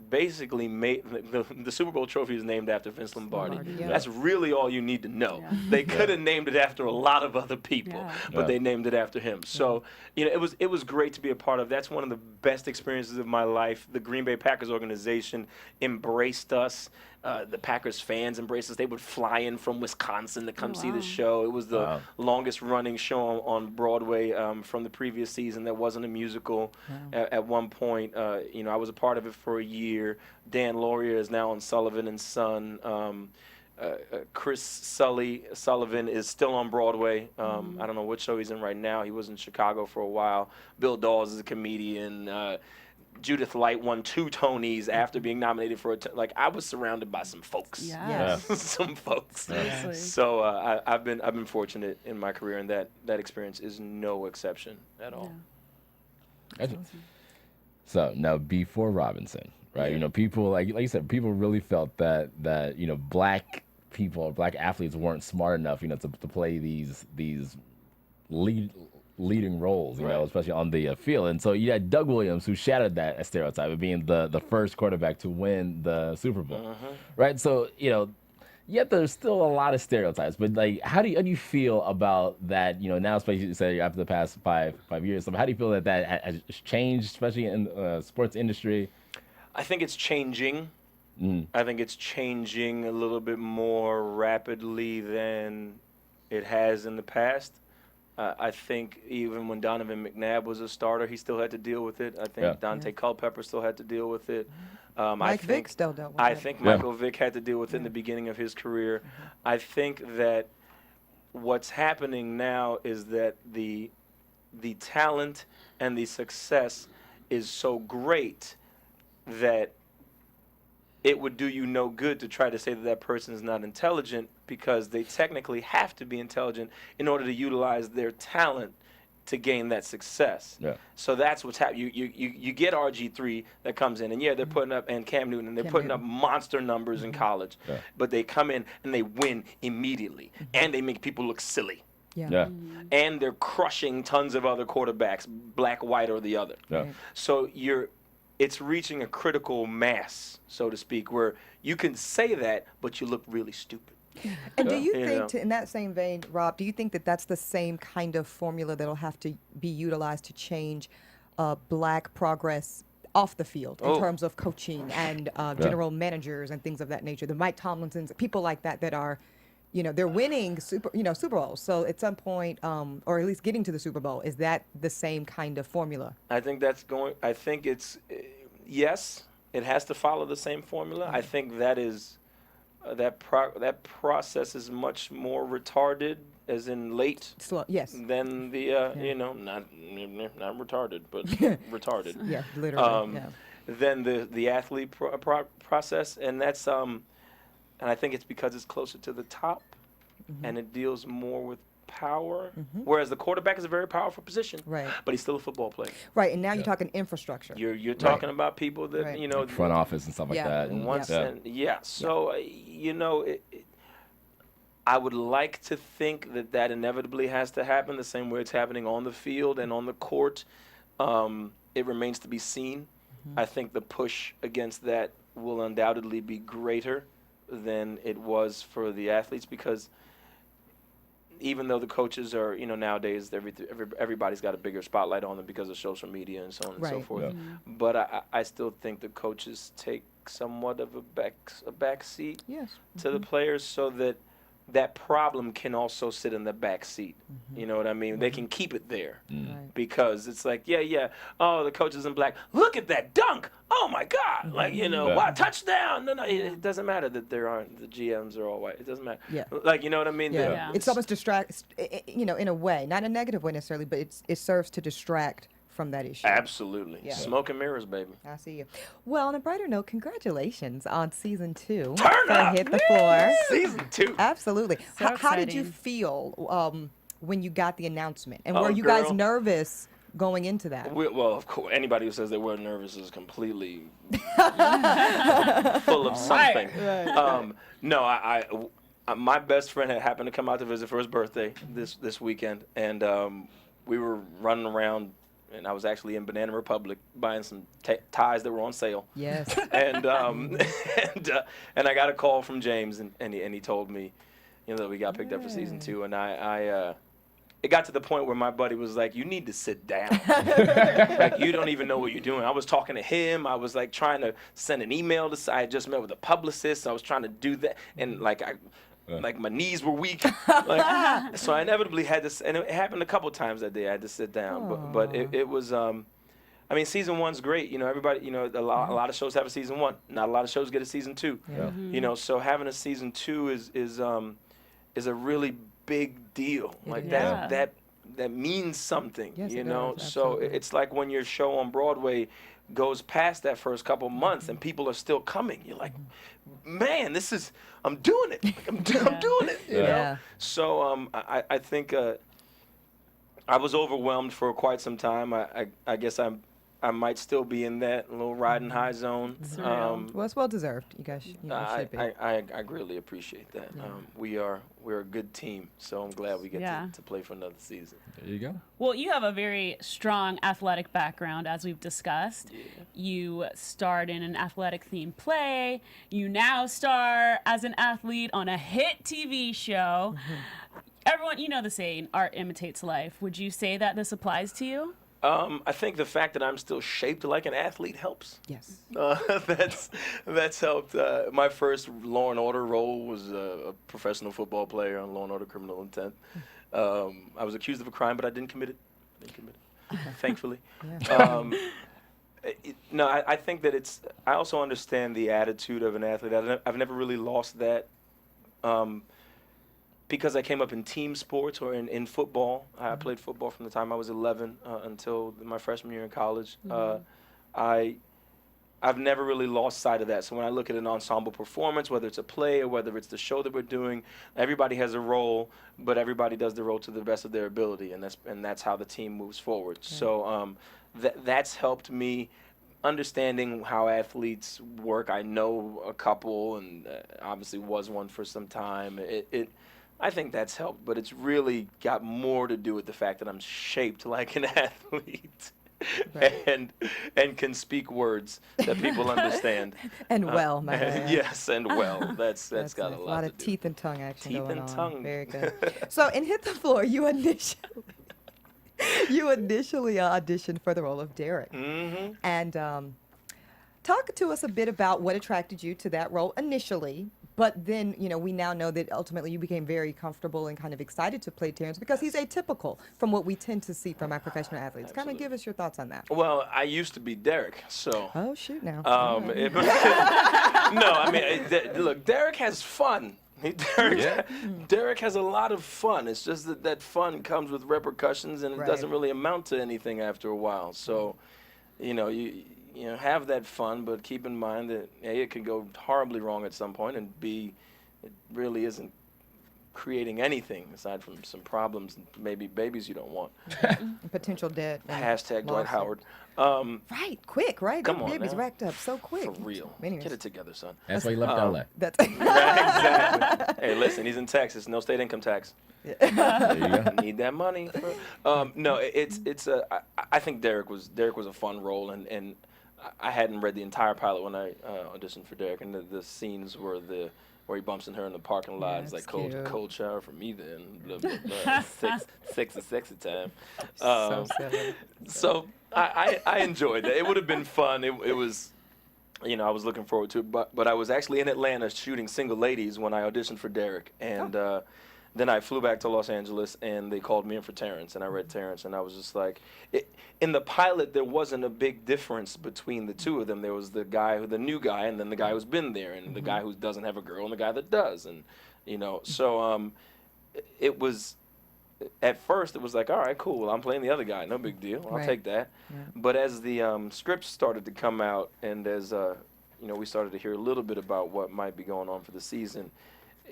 basically made the Super Bowl trophy is named after Vince Lombardi. Yeah. That's really all you need to know. Yeah. They could have named it after a lot of other people, but they named it after him. So, it was great to be a part of. That's one of the best experiences of my life. The Green Bay Packers organization embraced us. The Packers fans embraced us. They would fly in from Wisconsin to come see the show. It was the longest running show on Broadway from the previous season that wasn't a musical. At one point, I was a part of it for a year. Dan Laurier is now on Sullivan and Son. Chris Sullivan is still on Broadway. I don't know what show he's in right now. He was in Chicago for a while. Bill Dawes is a comedian. Judith Light won 2 Tonys after being nominated for I was surrounded by some folks. Some folks. Seriously. So I've been fortunate in my career, and that experience is no exception at all. Gotcha. So now, before Robinson, right? People like you said, people really felt that black people, black athletes weren't smart enough, to play these leading roles, especially on the field. And so you had Doug Williams, who shattered that stereotype of being the first quarterback to win the Super Bowl, right? So, yet there's still a lot of stereotypes, but how do you feel about that, now, especially you say after the past five years, so how do you feel that has changed, especially in the sports industry? I think it's changing. I think it's changing a little bit more rapidly than it has in the past. I think even when Donovan McNabb was a starter, he still had to deal with it. I think Dante Culpepper still had to deal with it. Mike Vick still dealt with it. I think Michael Vick had to deal with it in the beginning of his career. I think that what's happening now is that the talent and the success is so great that it would do you no good to try to say that person is not intelligent, because they technically have to be intelligent in order to utilize their talent to gain that success. So that's what's happening. You get RG3 that comes in, and they're putting up, and Cam Newton, and they're putting up monster numbers in college, but they come in and they win immediately, and they make people look silly. And they're crushing tons of other quarterbacks, black, white, or the other. So it's reaching a critical mass, so to speak, where you can say that, but you look really stupid. And do you think, in that same vein, Rob, do you think that that's the same kind of formula that'll have to be utilized to change black progress off the field in terms of coaching and general managers and things of that nature? The Mike Tomlinsons, people like that are, they're winning Super Bowls. So at some point, or at least getting to the Super Bowl, is that the same kind of formula? I think it's, yes, it has to follow the same formula. I think that is, that process is much more retarded, as in late, than the, not retarded, but retarded. Yeah, literally. Than the athlete process. And that's, and I think it's because it's closer to the top, and it deals more with power, whereas the quarterback is a very powerful position, but he's still a football player. Right, and now you're talking infrastructure. You're talking about people that, front office and stuff like that. So, I would like to think that inevitably has to happen the same way it's happening on the field and on the court. It remains to be seen. I think the push against that will undoubtedly be greater than it was for the athletes, because even though the coaches are, nowadays everybody's got a bigger spotlight on them because of social media and so on and so forth. But I still think the coaches take somewhat of a back seat to the players, so that problem can also sit in the back seat. You know what I mean? They can keep it there because it's like, oh, the coach is in black. Look at that dunk. Oh my God. Wow, touchdown. No, it doesn't matter that the GMs are all white. It doesn't matter. You know what I mean? It's almost distracts, in a way, not in a negative way necessarily, but it serves to distract from that issue. Absolutely. Yeah. Smoke and mirrors, baby. I see you. Well, on a brighter note, congratulations on season 2. Turn for up! Hit the Floor. Season 2. Absolutely. So How did you exciting. feel when you got the announcement? And Oh, were you guys girl. nervous going into that? Well, of course, anybody who says they weren't nervous is completely full of something. No, my best friend had happened to come out to visit for his birthday this weekend, and we were running around, and I was actually in Banana Republic buying some ties that were on sale. Yes. And and I got a call from James, and he told me, that we got picked up for season 2, and I it got to the point where my buddy was like, "You need to sit down. Like, you don't even know what you're doing." I was talking to him. I was like trying to send an email to. I had just met with a publicist. I was trying to do that, and like my knees were weak. So I inevitably had to, and it happened a couple times that day. I had to sit down, but it was. I mean, season 1's great. Everybody. A lot of shows have a season 1. Not a lot of shows get a season 2. Yeah. So having a season 2 is a really big deal. Like is. that means something. Yes, it So does, absolutely. it's like when your show on Broadway goes past that first couple months and people are still coming. You're like, man, I'm doing it. Like, I'm doing it. You know. Yeah. So I think I was overwhelmed for quite some time. I guess I might still be in that little riding high zone. Surreal. Well, it's well deserved. You guys should be. I greatly appreciate that. We're a good team, so I'm glad we get to play for another season. There you go. Well, you have a very strong athletic background, as we've discussed. Yeah. You starred in an athletic-themed play. You now star as an athlete on a hit TV show. Everyone, you know the saying, art imitates life. Would you say that this applies to you? I think the fact that I'm still shaped like an athlete helps. Yes. That's helped. My first Law and Order role was a professional football player on Law and Order: Criminal Intent. I was accused of a crime, but I didn't commit it. Thankfully. I think that I also understand the attitude of an athlete. I've never really lost that. Because I came up in team sports or in football. I played football from the time I was 11 until my freshman year in college. I've never really lost sight of that. So when I look at an ensemble performance, whether it's a play or whether it's the show that we're doing, everybody has a role, but everybody does the role to the best of their ability, and that's how the team moves forward. Yeah. So that's helped me understanding how athletes work. I know a couple, and obviously was one for some time. I think that's helped, but it's really got more to do with the fact that I'm shaped like an athlete. Right. and can speak words that people understand. And well, my man. Yes, and well. That's got nice. a lot to of do. teeth and tongue action Teeth going and on. tongue. Very good. So in Hit the Floor, you initially auditioned for the role of Derek. Mm-hmm. And talk to us a bit about what attracted you to that role initially. But then, we now know that ultimately you became very comfortable and kind of excited to play Terrence because he's atypical from what we tend to see from our professional athletes. Absolutely. Kind of give us your thoughts on that. Well, I used to be Derek, so. Oh, shoot now. Look, Derek has fun. Derek has a lot of fun. It's just that fun comes with repercussions, and it doesn't really amount to anything after a while. So, you have that fun, but keep in mind that A, it can go horribly wrong at some point, and B, it really isn't creating anything aside from some problems and maybe babies you don't want. Potential death. Hashtag Dwight Howard. Right, quick, right? Come The on baby's now. racked up so quick. For real. Anyways. Get it together, son. That's why he left LA. That's Exactly. Hey, listen, he's in Texas. No state income tax. There you go. Need that money. No, I think Derek was a fun role, and I hadn't read the entire pilot when I auditioned for Derek, and the scenes where he bumps in her in the parking lot. Yeah, it's like cute. cold shower for me then. Blah, blah, blah. sexy time. so silly. So I enjoyed that. It would have been fun. It was, I was looking forward to it. But I was actually in Atlanta shooting Single Ladies when I auditioned for Derek, and then I flew back to Los Angeles, and they called me in for Terrence, and I read Terrence, and I was just like, in the pilot, there wasn't a big difference between the two of them. There was the new guy, and then the guy who's been there, and the guy who doesn't have a girl, and the guy that does, and so it was at first it was like, all right, cool. Well, I'm playing the other guy. No big deal. I'll Right. take that. Yeah. But as the scripts started to come out, and as we started to hear a little bit about what might be going on for the season,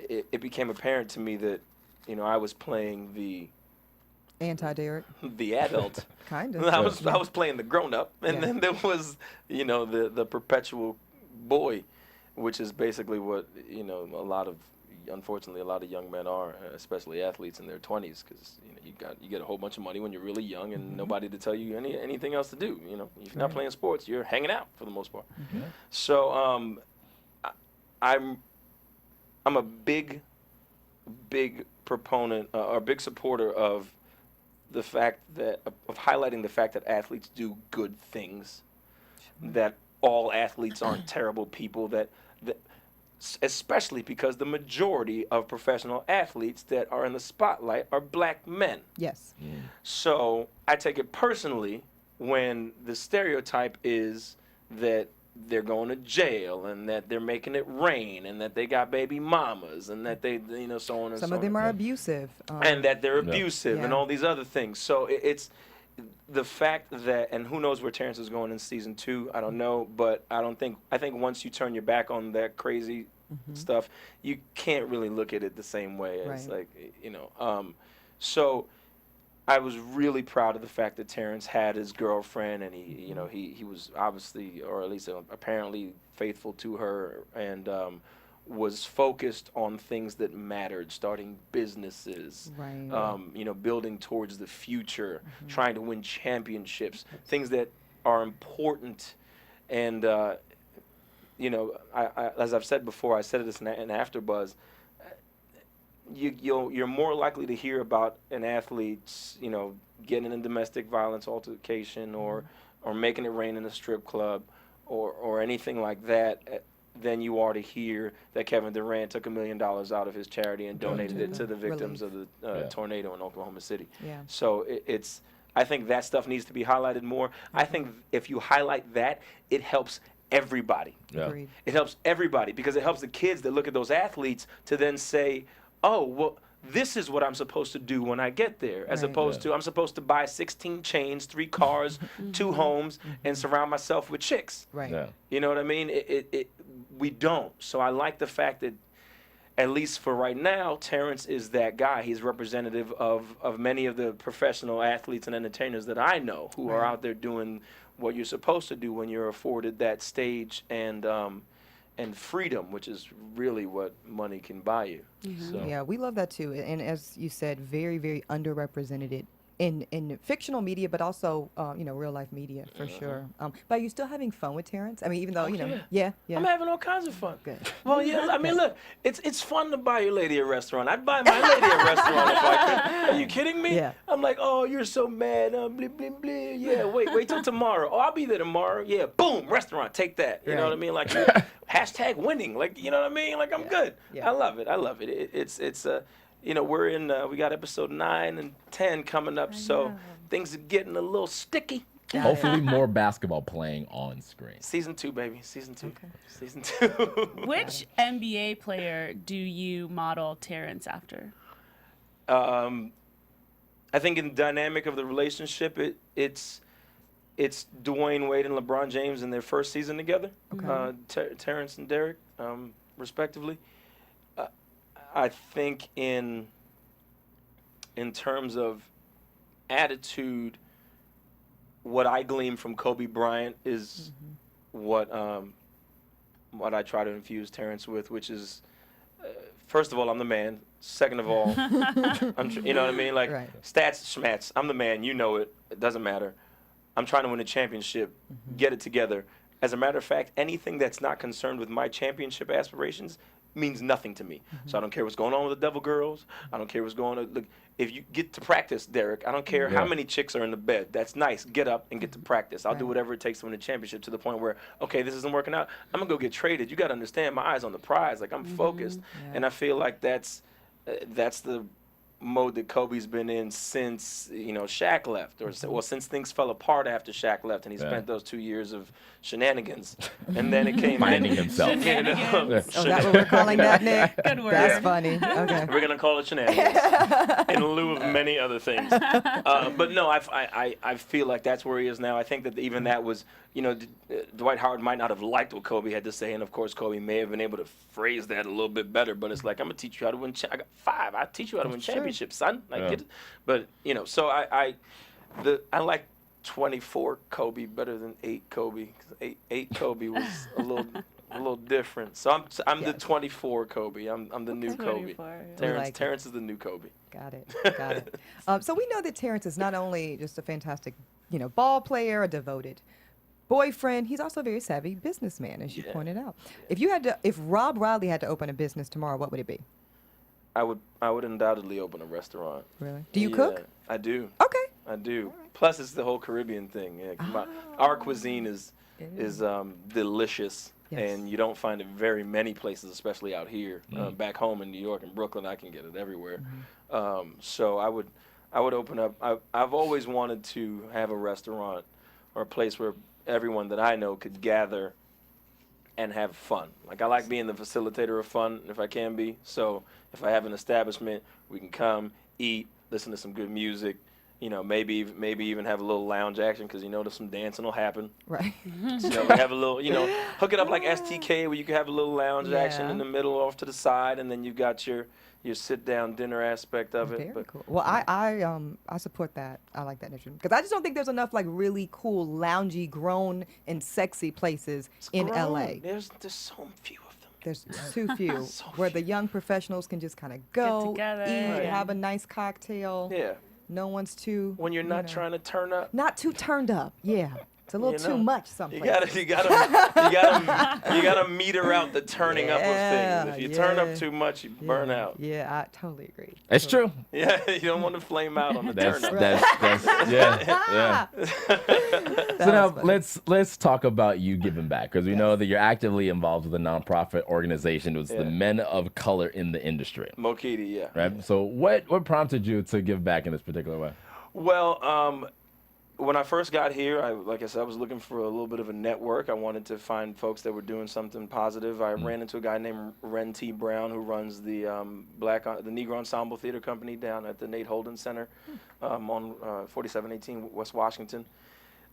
it became apparent to me that I was playing Anti-Derek. the adult. Kind of. I was playing the grown up, and Yeah. then there was the perpetual boy, which is basically what unfortunately a lot of young men are, especially athletes in their 20s, because you get a whole bunch of money when you're really young and nobody to tell you anything else to do. If you're not playing sports, you're hanging out for the most part. So I'm a big proponent or big supporter of the fact that of highlighting the fact that athletes do good things, that all athletes aren't terrible people, that especially because the majority of professional athletes that are in the spotlight are black men. Yes. So I take it personally when the stereotype is that they're going to jail and that they're making it rain and that they got baby mamas and that they, so on and so on. Some of them are abusive. And that they're abusive and Yeah. all these other things. So it's the fact that, and who knows where Terrence is going in season 2, I don't know, but I think once you turn your back on that crazy stuff, you can't really look at it the same way as Right. so I was really proud of the fact that Terrence had his girlfriend, and he was obviously, or at least apparently, faithful to her, and was focused on things that mattered, starting businesses, Right. Building towards the future, trying to win championships, things that are important. And I, as I've said before, I said this in AfterBuzz. You're more likely to hear about an athlete's, getting in a domestic violence altercation or making it rain in a strip club or anything like that than you are to hear that Kevin Durant took $1 million out of his charity and donated it to the victims of the tornado in Oklahoma City. Yeah. So I think that stuff needs to be highlighted more. I think if you highlight that, it helps everybody. Yeah. Agreed. It helps everybody because it helps the kids that look at those athletes to then say, oh, well, this is what I'm supposed to do when I get there, as Right. opposed to I'm supposed to buy 16 chains, 3 cars, 2 homes, and surround myself with chicks. Right. Yeah. You know what I mean? We don't. So I like the fact that, at least for right now, Terrence is that guy. He's representative of many of the professional athletes and entertainers that I know who are Right. out there doing what you're supposed to do when you're afforded that stage and freedom, which is really what money can buy you. So. Yeah, we love that too. And as you said, very, very underrepresented in fictional media, but also, real life media for sure. But are you still having fun with Terrence? I mean, even though, yeah. I'm having all kinds of fun. Good. Well, yeah, I mean, look, it's fun to buy your lady a restaurant. I'd buy my lady a restaurant if I could. Are you kidding me? Yeah. I'm like, oh, you're so mad. Blah, blah, blah. Yeah, wait till tomorrow. Oh, I'll be there tomorrow. Yeah, boom, restaurant, take that. You know what I mean? Like, hashtag winning. Like, you know what I mean? Like, I'm good. Yeah. I love it. It's we're in, we got episode 9 and 10 coming up, so things are getting a little sticky. Hopefully more basketball playing on screen. Season 2, baby. Season 2. Okay. Season 2. Which NBA player do you model Terrence after? I think in the dynamic of the relationship, it's Dwayne Wade and LeBron James in their first season together, Terrence and Derek, respectively. I think in terms of attitude, what I glean from Kobe Bryant is what I try to infuse Terrence with, which is, first of all, I'm the man. Second of all, you know what I mean? Like, Right. stats, schmats. I'm the man. You know it. It doesn't matter. I'm trying to win a championship. Get it together. As a matter of fact, anything that's not concerned with my championship aspirations means nothing to me. So I don't care what's going on with the Devil Girls. I don't care what's going on. Look, if you get to practice, Derek, I don't care how many chicks are in the bed. That's nice. Get up and get to practice. I'll do whatever it takes to win a championship, to the point where, okay, this isn't working out. I'm going to go get traded. You got to understand, my eyes on the prize. Like, I'm focused. Yeah. And I feel like that's the mode that Kobe's been in since Shaq left, or since things fell apart after Shaq left, and he spent those 2 years of shenanigans, and then it came Finding himself. Shenanigans. Oh, that what we're calling that, Nick? Good word. That's funny. Okay. We're gonna call it shenanigans in lieu of many other things. But no, I feel like that's where he is now. I think that even that was, Dwight Howard might not have liked what Kobe had to say, and of course Kobe may have been able to phrase that a little bit better. But it's like, I'm gonna teach you how to win. I got 5. I teach you how to win championships, son. Like, but so I like 24 Kobe better than 8 Kobe. 'Cause 8 Kobe was a little different. So I'm the 24 Kobe. I'm the new Kobe. 24, yeah. Terrence is the new Kobe. Got it. So we know that Terrence is not only just a fantastic, ball player, a devoted boyfriend, he's also a very savvy businessman, as you pointed out. If Rob Riley had to open a business tomorrow, what would it be? I would undoubtedly open a restaurant. Really? Do you cook? I do. Okay. I do. Plus, it's the whole Caribbean thing. Yeah, our cuisine is delicious, and you don't find it very many places, especially out here. Back home in New York and Brooklyn, I can get it everywhere. So I would open up. I've always wanted to have a restaurant or a place where everyone that I know could gather and have fun. Like, I like being the facilitator of fun if I can be. So if I have an establishment, we can come, eat, listen to some good music. Maybe even have a little lounge action, because there's some dancing will happen. Right. We have a little, hook it up like STK, where you can have a little lounge action in the middle, off to the side, and then you've got your sit down dinner aspect of it. Very cool. Well, I support that. I like that initiative, because I just don't think there's enough really cool, loungy, grown and sexy places in LA. There's so few of them. There's too few So where few. the young professionals can just kind of go, together. eat, Right. have a nice cocktail. Yeah. No one's too. When you're not trying to turn up. Not too turned up. Yeah. It's a little too much sometimes. You gotta meter out the turning up of things. If you turn up too much, you burn out. Yeah, I totally agree. It's true. Yeah, you don't want to flame out on the turn up. That's yeah. So now let's talk about you giving back, because we know that you're actively involved with a nonprofit organization. It was the Men of Color in the Industry. Mokiti, yeah. Right. So what prompted you to give back in this particular way? Well, when I first got here, like I said, I was looking for a little bit of a network. I wanted to find folks that were doing something positive. I ran into a guy named Ren T. Brown, who runs the Negro Ensemble Theater Company down at the Nate Holden Center on 4718 West Washington.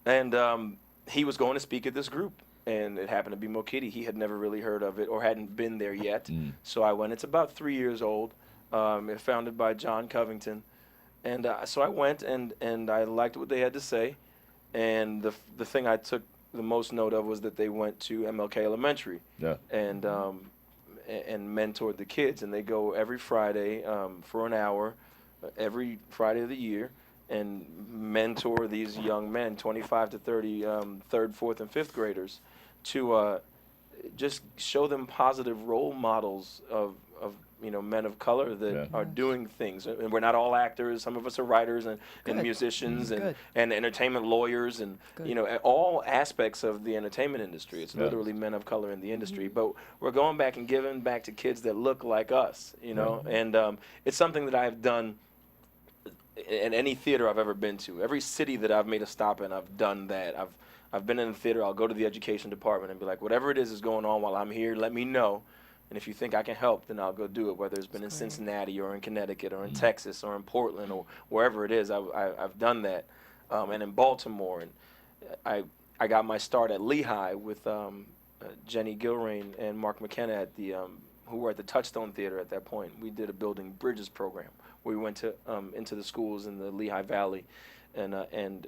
And he was going to speak at this group, and it happened to be Mokiti. He had never really heard of it or hadn't been there yet. So I went. It's about 3 years old. It's founded by John Covington. And so I went, and I liked what they had to say. And the thing I took the most note of was that they went to MLK Elementary and mentored the kids. And they go every Friday for an hour, every Friday of the year, and mentor these young men, 25 to 30 third, fourth, and fifth graders, to just show them positive role models of men of color that are doing things. And we're not all actors. Some of us are writers and musicians and entertainment lawyers and all aspects of the entertainment industry. It's literally men of color in the industry. But we're going back and giving back to kids that look like us, and it's something that I've done in any theater I've ever been to. Every city that I've made a stop in, I've done that. I've been in the theater. I'll go to the education department and be like, whatever it is going on while I'm here, let me know. And if you think I can help, then I'll go do it, whether it's been in Cincinnati or in Connecticut or in Texas or in Portland or wherever it is. I've done that. And in Baltimore. And I got my start at Lehigh with Jenny Gilrain and Mark McKenna at who were at the Touchstone Theater at that point. We did a Building Bridges program where we went to into the schools in the Lehigh Valley and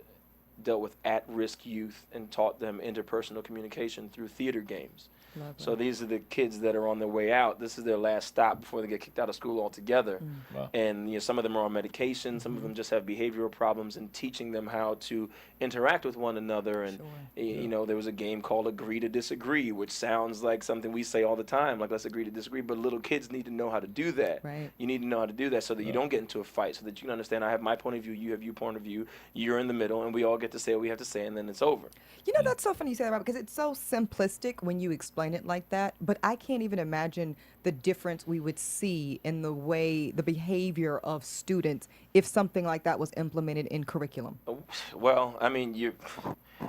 dealt with at-risk youth and taught them interpersonal communication through theater games. So these are the kids that are on their way out. This is their last stop before they get kicked out of school altogether. Wow. And some of them are on medication. Some of them just have behavioral problems, and teaching them how to interact with one another. And there was a game called Agree to Disagree, which sounds like something we say all the time, like let's agree to disagree. But little kids need to know how to do that. Right. You need to know how to do that so that you don't get into a fight, so that you can understand I have my point of view, you have your point of view, you're in the middle, and we all get to say what we have to say, and then it's over. That's so funny you say that, Rob, because it's so simplistic when you explain pointed like that, but I can't even imagine the difference we would see in the way, the behavior of students if something like that was implemented in curriculum. Well, I mean, you.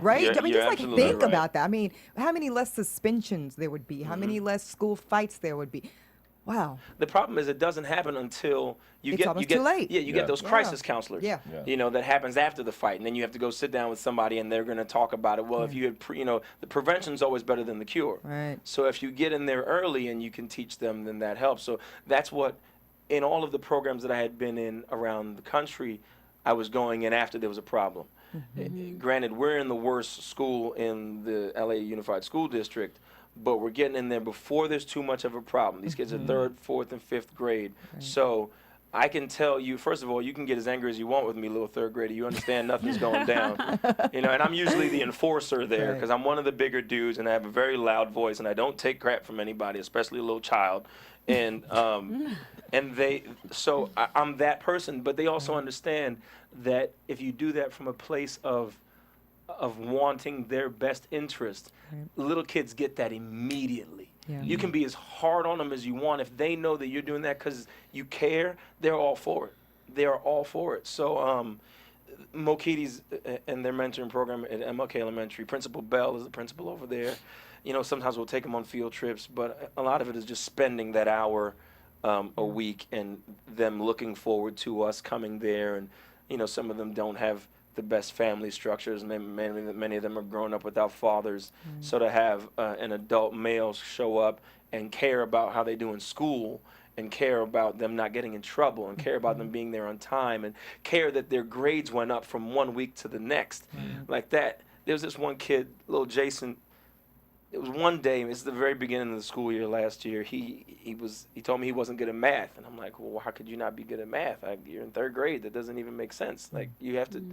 Right? You're- I mean, you're just like absolutely think right. about that. I mean, how many less suspensions there would be? How many less school fights there would be? Wow. The problem is it doesn't happen until you It's get almost you get too late. Yeah, you get those Yeah. crisis counselors. Yeah. You know, that happens after the fight, and then you have to go sit down with somebody, and they're going to talk about it. Well, if you had, the prevention's always better than the cure. Right. So if you get in there early and you can teach them, then that helps. So that's what, in all of the programs that I had been in around the country, I was going in after there was a problem. Granted, we're in the worst school in the LA Unified School District, but we're getting in there before there's too much of a problem. These kids are 3rd, 4th, and 5th grade. So I can tell you, first of all, you can get as angry as you want with me, little 3rd grader. You understand nothing's going down. And I'm usually the enforcer there because I'm one of the bigger dudes and I have a very loud voice and I don't take crap from anybody, especially a little child. And I'm that person, but they also understand that if you do that from a place of wanting their best interest, little kids get that immediately. Yeah. You can be as hard on them as you want. If they know that you're doing that because you care, they're all for it. They are all for it. So Mokiti's and their mentoring program at MLK Elementary, Principal Bell is the principal over there. Sometimes we'll take them on field trips, but a lot of it is just spending that hour a week and them looking forward to us coming there. And, some of them don't have the best family structures. Many of them are growing up without fathers. So to have an adult male show up and care about how they do in school and care about them not getting in trouble and care about them being there on time and care that their grades went up from one week to the next like that. There's this one kid, little Jason. It was one day, it's the very beginning of the school year last year, he told me he wasn't good at math. And I'm like, well, how could you not be good at math? You're in 3rd grade. That doesn't even make sense. Like, you have to,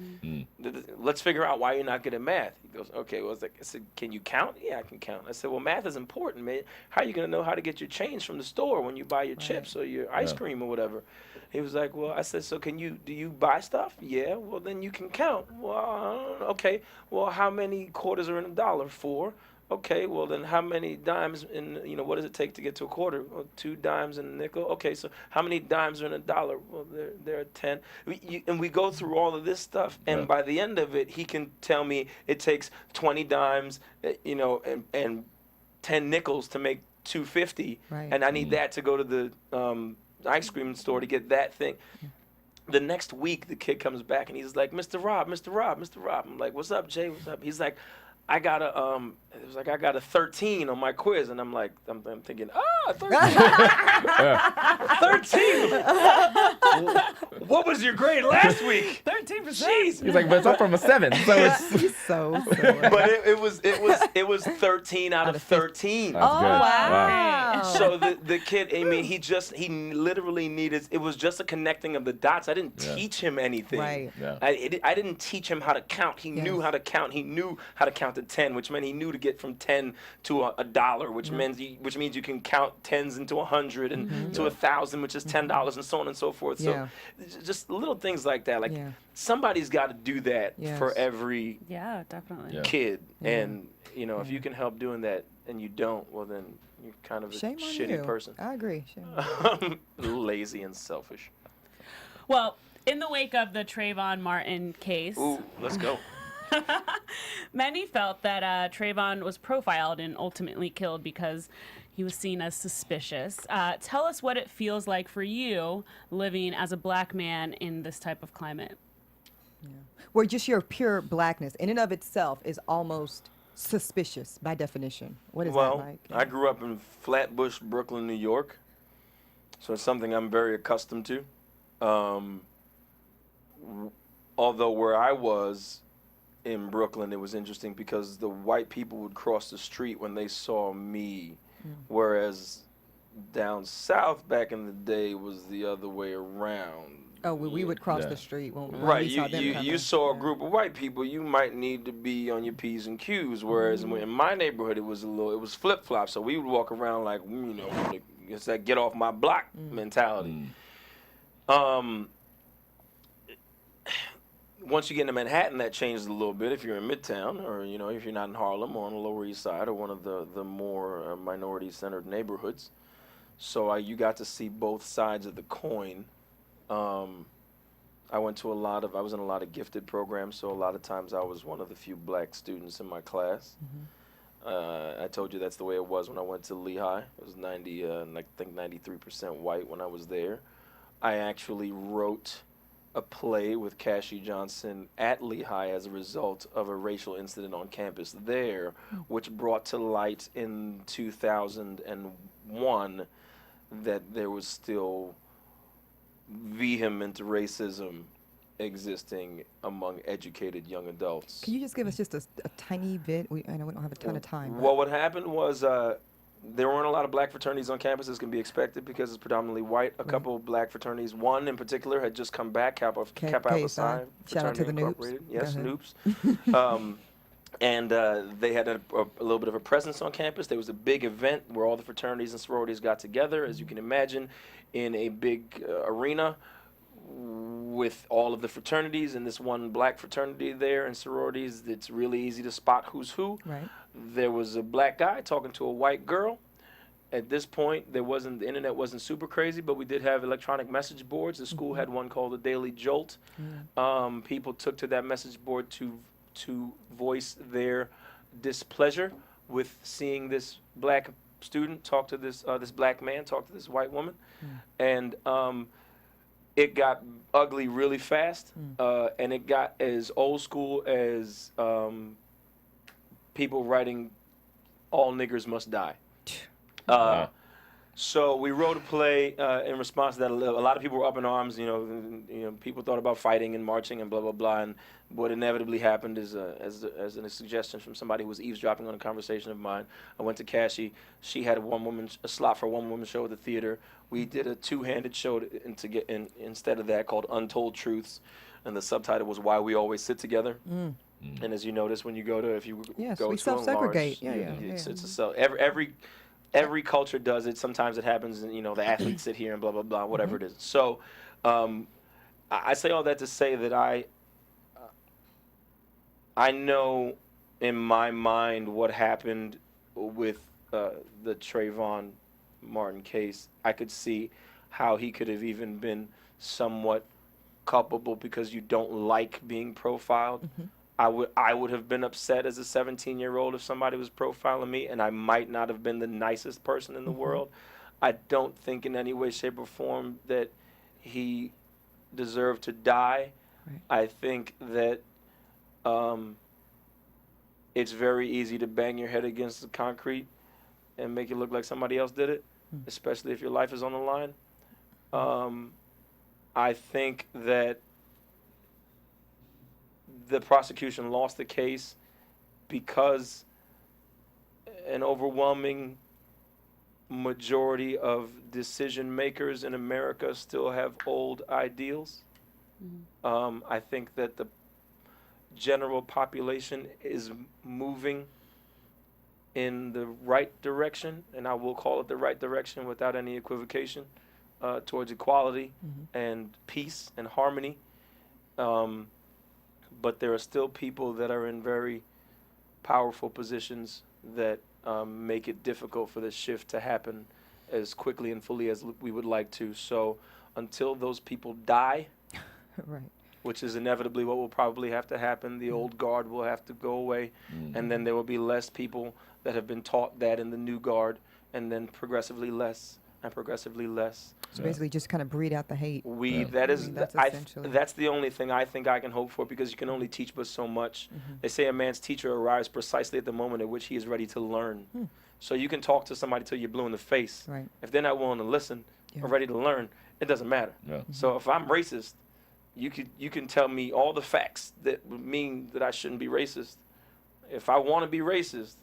let's figure out why you're not good at math. He goes, okay, well, I said, can you count? Yeah, I can count. I said, well, math is important, man. How are you going to know how to get your change from the store when you buy your chips or your ice cream or whatever? He was like, well, I said, so do you buy stuff? Yeah, well, then you can count. Well, okay, well, how many quarters are in $1? 4. Okay, well then how many dimes what does it take to get to a quarter? Well, 2 dimes and a nickel. Okay, so how many dimes are in $1? Well, there are 10. And we go through all of this stuff, and by the end of it, he can tell me it takes 20 dimes, and 10 nickels to make 250, and I need that to go to the ice cream store to get that thing. The next week, the kid comes back and he's like, Mr. Rob. I'm like, what's up, Jay? What's up? He's like, I got a 13 on my quiz, and I'm like, I'm thinking, 13. 13. What was your grade last week? 13%. Jeez. He's like, but it's up from a 7. So it's He's so silly. But it was 13 out of 13. That's good. Wow. So the kid, I mean, he literally needed, it was just a connecting of the dots. I didn't teach him anything. Right. Yeah. I didn't teach him how to count. He knew how to count. He knew how to count to 10, which meant he knew to get from 10 to a $1, which means you can count tens into 100 and to 1,000, which is $10, and so on and so forth. So just little things like that. Like somebody's got to do that for every Yeah, definitely. kid. And if you can help doing that and you don't, well then you're kind of a Shame on shitty you. person. I agree. Shame on you. Lazy and selfish. Well, in the wake of the Trayvon Martin case, Ooh, let's go. many felt that Trayvon was profiled and ultimately killed because he was seen as suspicious. Tell us what it feels like for you living as a black man in this type of climate. Where just your pure blackness in and of itself is almost suspicious by definition. What is that like? I grew up in Flatbush, Brooklyn, New York, so it's something I'm very accustomed to. Although where I was in Brooklyn, it was interesting because the white people would cross the street when they saw me, whereas down south back in the day was the other way around. Oh, we would cross the street when Right, we saw them you saw a group of white people, you might need to be on your P's and Q's, whereas in my neighborhood it was flip-flop, so we would walk around like, it's that get off my block once you get into Manhattan, that changes a little bit. If you're in Midtown, or if you're not in Harlem or on the Lower East Side or one of the more minority-centered neighborhoods, so you got to see both sides of the coin. I was in a lot of gifted programs, so a lot of times I was one of the few black students in my class. I told you that's the way it was when I went to Lehigh. It was 93% white when I was there. I actually wrote a play with Cashy Johnson at Lehigh as a result of a racial incident on campus there, which brought to light in 2001 that there was still vehement racism existing among educated young adults. Can you just give us just a tiny bit? I know we don't have a ton of time. Well, what happened was there weren't a lot of black fraternities on campus, as can be expected, because it's predominantly white. A couple of black fraternities, one in particular, had just come back, Kappa Alpha Psi. Shout out to the Incorporated. Noops. Yes, Noops. And they had a little bit of a presence on campus. There was a big event where all the fraternities and sororities got together, as you can imagine, in a big arena with all of the fraternities and this one black fraternity there and sororities. It's really easy to spot who's who. Right. There was a black guy talking to a white girl. At this point, the internet wasn't super crazy, but we did have electronic message boards. The school had one called the Daily Jolt. People took to that message board to voice their displeasure with seeing this black student talk to this black man talk to this white woman, and it got ugly really fast, and it got as old school as people writing "All niggers must die." So we wrote a play in response to that. A lot of people were up in arms. People thought about fighting and marching and blah blah blah. And what inevitably happened is, as a suggestion from somebody who was eavesdropping on a conversation of mine, I went to Cashy. She had a slot for a one-woman show at the theater. We did a two-handed show instead of that called Untold Truths, and the subtitle was Why We Always Sit Together. And as you notice, when you go to we self-segregate. Every culture does it. Sometimes it happens, and the athletes sit here and blah blah blah, whatever it is. So, I say all that to say that I know in my mind what happened with the Trayvon Martin case. I could see how he could have even been somewhat culpable because you don't like being profiled. I would have been upset as a 17-year-old if somebody was profiling me, and I might not have been the nicest person in the world. I don't think in any way, shape, or form that he deserved to die. Right. I think that it's very easy to bang your head against the concrete and make it look like somebody else did it, especially if your life is on the line. I think that the prosecution lost the case because an overwhelming majority of decision makers in America still have old ideals. I think that the general population is moving in the right direction, and I will call it the right direction without any equivocation, towards equality and peace and harmony. But there are still people that are in very powerful positions that make it difficult for this shift to happen as quickly and fully as we would like to. So until those people die, Right. which is inevitably what will probably have to happen, the old guard will have to go away, and then there will be less people that have been taught that in the new guard, and then progressively less and progressively less. So basically just kind of breed out the hate. That's the only thing I think I can hope for, because you can only teach but so much. They say a man's teacher arrives precisely at the moment at which he is ready to learn. So you can talk to somebody till you're blue in the face. Right. If they're not willing to listen or ready to learn, it doesn't matter. So if I'm racist, you can tell me all the facts that would mean that I shouldn't be racist. If I want to be racist,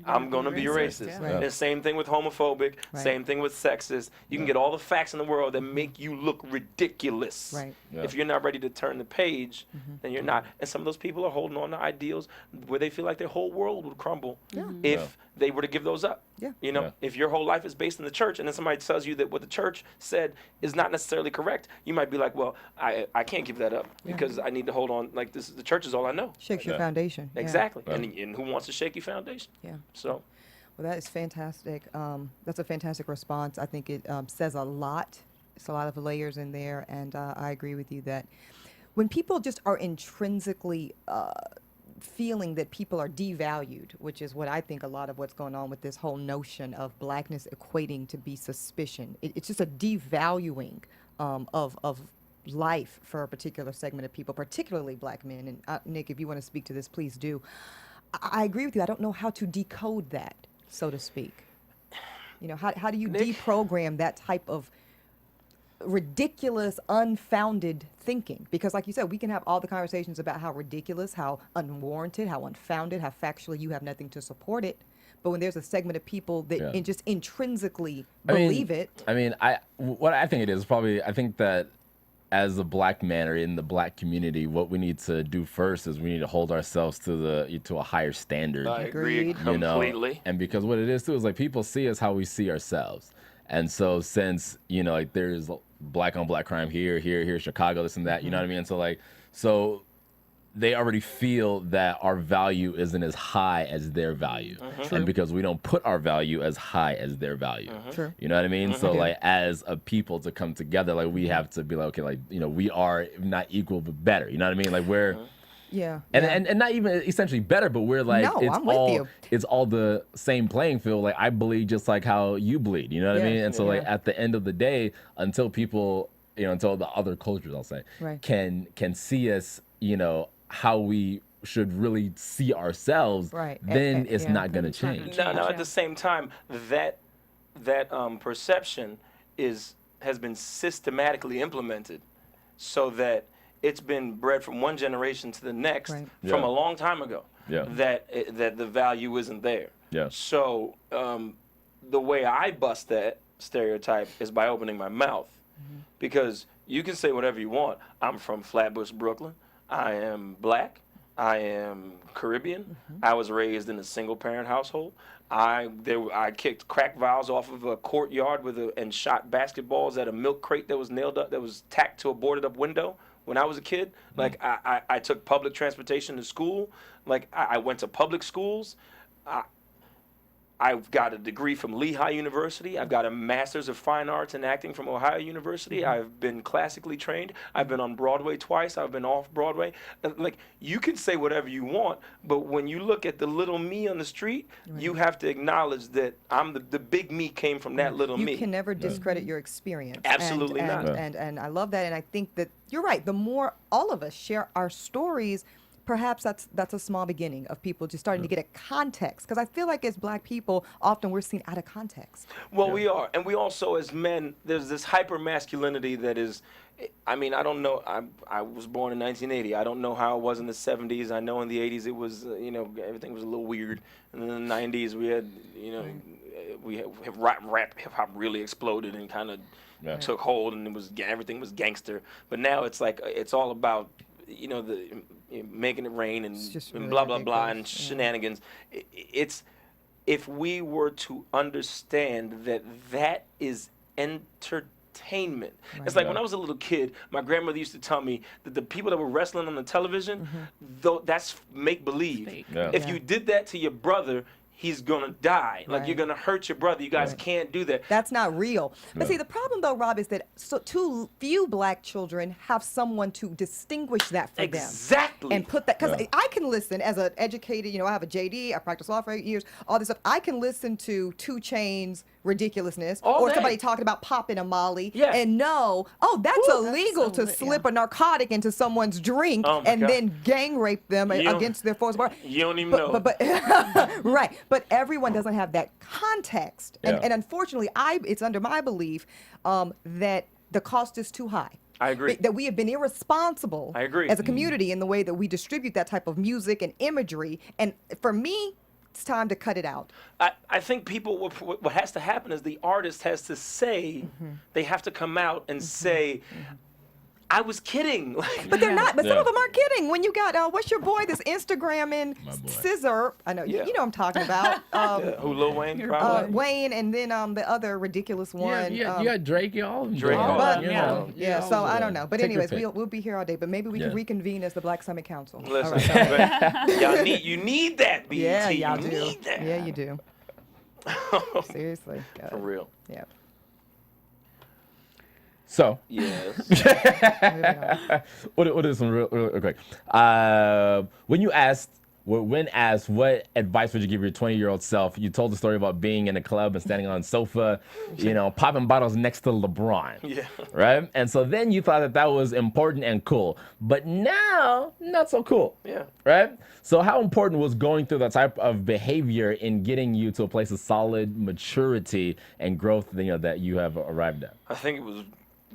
I'm going to be racist. Yeah. Right. And same thing with homophobic, Right. same thing with sexist. You can get all the facts in the world that make you look ridiculous. Right. If you're not ready to turn the page, then you're not. And some of those people are holding on to ideals where they feel like their whole world would crumble if they were to give those up. Yeah. You know, Yeah. if your whole life is based in the church, and then somebody tells you that what the church said is not necessarily correct, you might be like, well, I can't give that up because I need to hold on. Like the church is all I know. Shakes your Yeah. foundation. Yeah. Exactly. And who wants a shaky foundation? Yeah. So. Well, that is fantastic. That's a fantastic response. I think it says a lot. It's a lot of layers in there, and I agree with you that when people just are intrinsically feeling that people are devalued, which is what I think a lot of what's going on with this whole notion of blackness equating to be suspicion. It's just a devaluing of life for a particular segment of people, particularly black men. And Nick, if you want to speak to this, please do. I agree with you. I don't know how to decode that, so to speak. You know, how do you deprogram that type of ridiculous, unfounded thinking? Because like you said, we can have all the conversations about how ridiculous, how unwarranted, how unfounded, how factually you have nothing to support it. But when there's a segment of people that just intrinsically believe it. I mean, what I think it is probably, I think that as a black man or in the black community, what we need to do first is we need to hold ourselves to a higher standard. I agree Agreed. completely. You know? And because what it is too is like people see us how we see ourselves. And so since, you know, like there's black on black crime here, Chicago, this and that, you know what I mean? So like, so they already feel that our value isn't as high as their value. And because we don't put our value as high as their value. True. You know what I mean? So like as a people to come together, like we have to be like, okay, like, you know, we are not equal, but better. You know what I mean? Like we're, Yeah. and not even essentially better, but we're like, No, I'm with you. it's all the same playing field. Like I bleed just like how you bleed, you know what I Yeah, mean? And so like yeah. at the end of the day, until people, you know, until the other cultures, I'll say, Right. can see us, you know, how we should really see ourselves, Right. then And- it's yeah. not going to It's not gonna change. change. Now, at Yeah. the same time, that perception has been systematically implemented, so that it's been bred from one generation to the next Right. from Yeah. a long time ago. Yeah. That the value isn't there. Yeah. So the way I bust that stereotype is by opening my mouth, because you can say whatever you want. I'm from Flatbush, Brooklyn. I am black. I am Caribbean. I was raised in a single-parent household. I kicked crack vials off of a courtyard and shot basketballs at a milk crate that was nailed up, that was tacked to a boarded-up window when I was a kid. Like I took public transportation to school. Like I went to public schools. I've got a degree from Lehigh University. I've got a Master's of Fine Arts in Acting from Ohio University. I've been classically trained. I've been on Broadway twice. I've been off Broadway. Like, you can say whatever you want, but when you look at the little me on the street, you have to acknowledge that I'm the big me came from that little me. You can never discredit your experience. Absolutely and, not. And I love that. And I think that you're right. The more all of us share our stories, perhaps that's a small beginning of people just starting to get a context. Because I feel like as black people, often we're seen out of context. Well, we are. And we also, as men, there's this hyper masculinity that is, I mean, I don't know. I was born in 1980. I don't know how it was in the 70s. I know in the 80s it was, you know, everything was a little weird. And then in the 90s we had, you know, rap hip hop really exploded and kind of took hold, and everything was gangster. But now it's like, it's all about, you know, making it rain and really blah, blah, blah, and ridiculous. shenanigans. It's, if we were to understand that is entertainment. It's like when I was a little kid, my grandmother used to tell me that the people that were wrestling on the television, though, that's make-believe. Fake. Yeah. If you did that to your brother, he's gonna die. Like, you're gonna hurt your brother. You guys can't do that. That's not real. But see, the problem though, Rob, is that too few black children have someone to distinguish that for them. Exactly. And put that, because I can listen as an educated, you know, I have a JD, I practiced law for 8 years, all this stuff. I can listen to 2 Chainz ridiculousness, All or day. somebody talking about popping a Molly, Yeah. and know, oh, that's illegal to so- slip a narcotic into someone's drink Oh my and God. then gang rape them You don't- against their force. You don't even know. But right. But everyone doesn't have that context, and, Yeah. and unfortunately, it's under my belief that the cost is too high. I agree. That we have been irresponsible I agree. as a community in the way that we distribute that type of music and imagery. And for me, it's time to cut it out. I think people, what has to happen is the artist has to say, they have to come out and say, I was kidding. Like, But they're not. But some Yeah. of them aren't kidding. When you got what's your boy? This Instagramming My boy. Scissor. I know Yeah. you know what I'm talking about. who, Lil Wayne? Your Probably. Wayne, and then the other ridiculous one. You got Drake, y'all. Drake, all but, them, yeah. yeah, so I don't know. But Take your anyways, pick. we'll be here all day. But maybe we can Yeah. reconvene as the Black Summit Council. Listen, All right. y'all you need that, BET. Yeah, y'all you do. need that. Yeah, you do. Seriously. For real. Yeah. So, Yes. Moving on. what is some real quick? When asked what advice would you give your 20-year-old self, you told the story about being in a club and standing on a sofa, popping bottles next to LeBron. Yeah. Right? And so then you thought that was important and cool. But now, not so cool. Yeah. Right? So how important was going through that type of behavior in getting you to a place of solid maturity and growth that you have arrived at? I think it was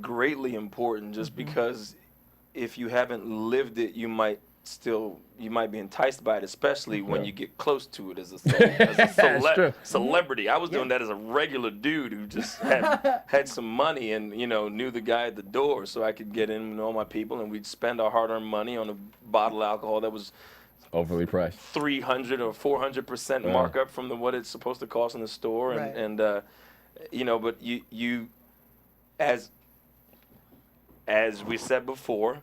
greatly important just because if you haven't lived it, you might be enticed by it, especially when you get close to it as a true. celebrity. I was doing that as a regular dude who just had some money and knew the guy at the door, so I could get in and all my people, and we'd spend our hard-earned money on a bottle of alcohol that was Overly priced. 300 or 400% markup from what it's supposed to cost in the store, Right. and but you as we said before,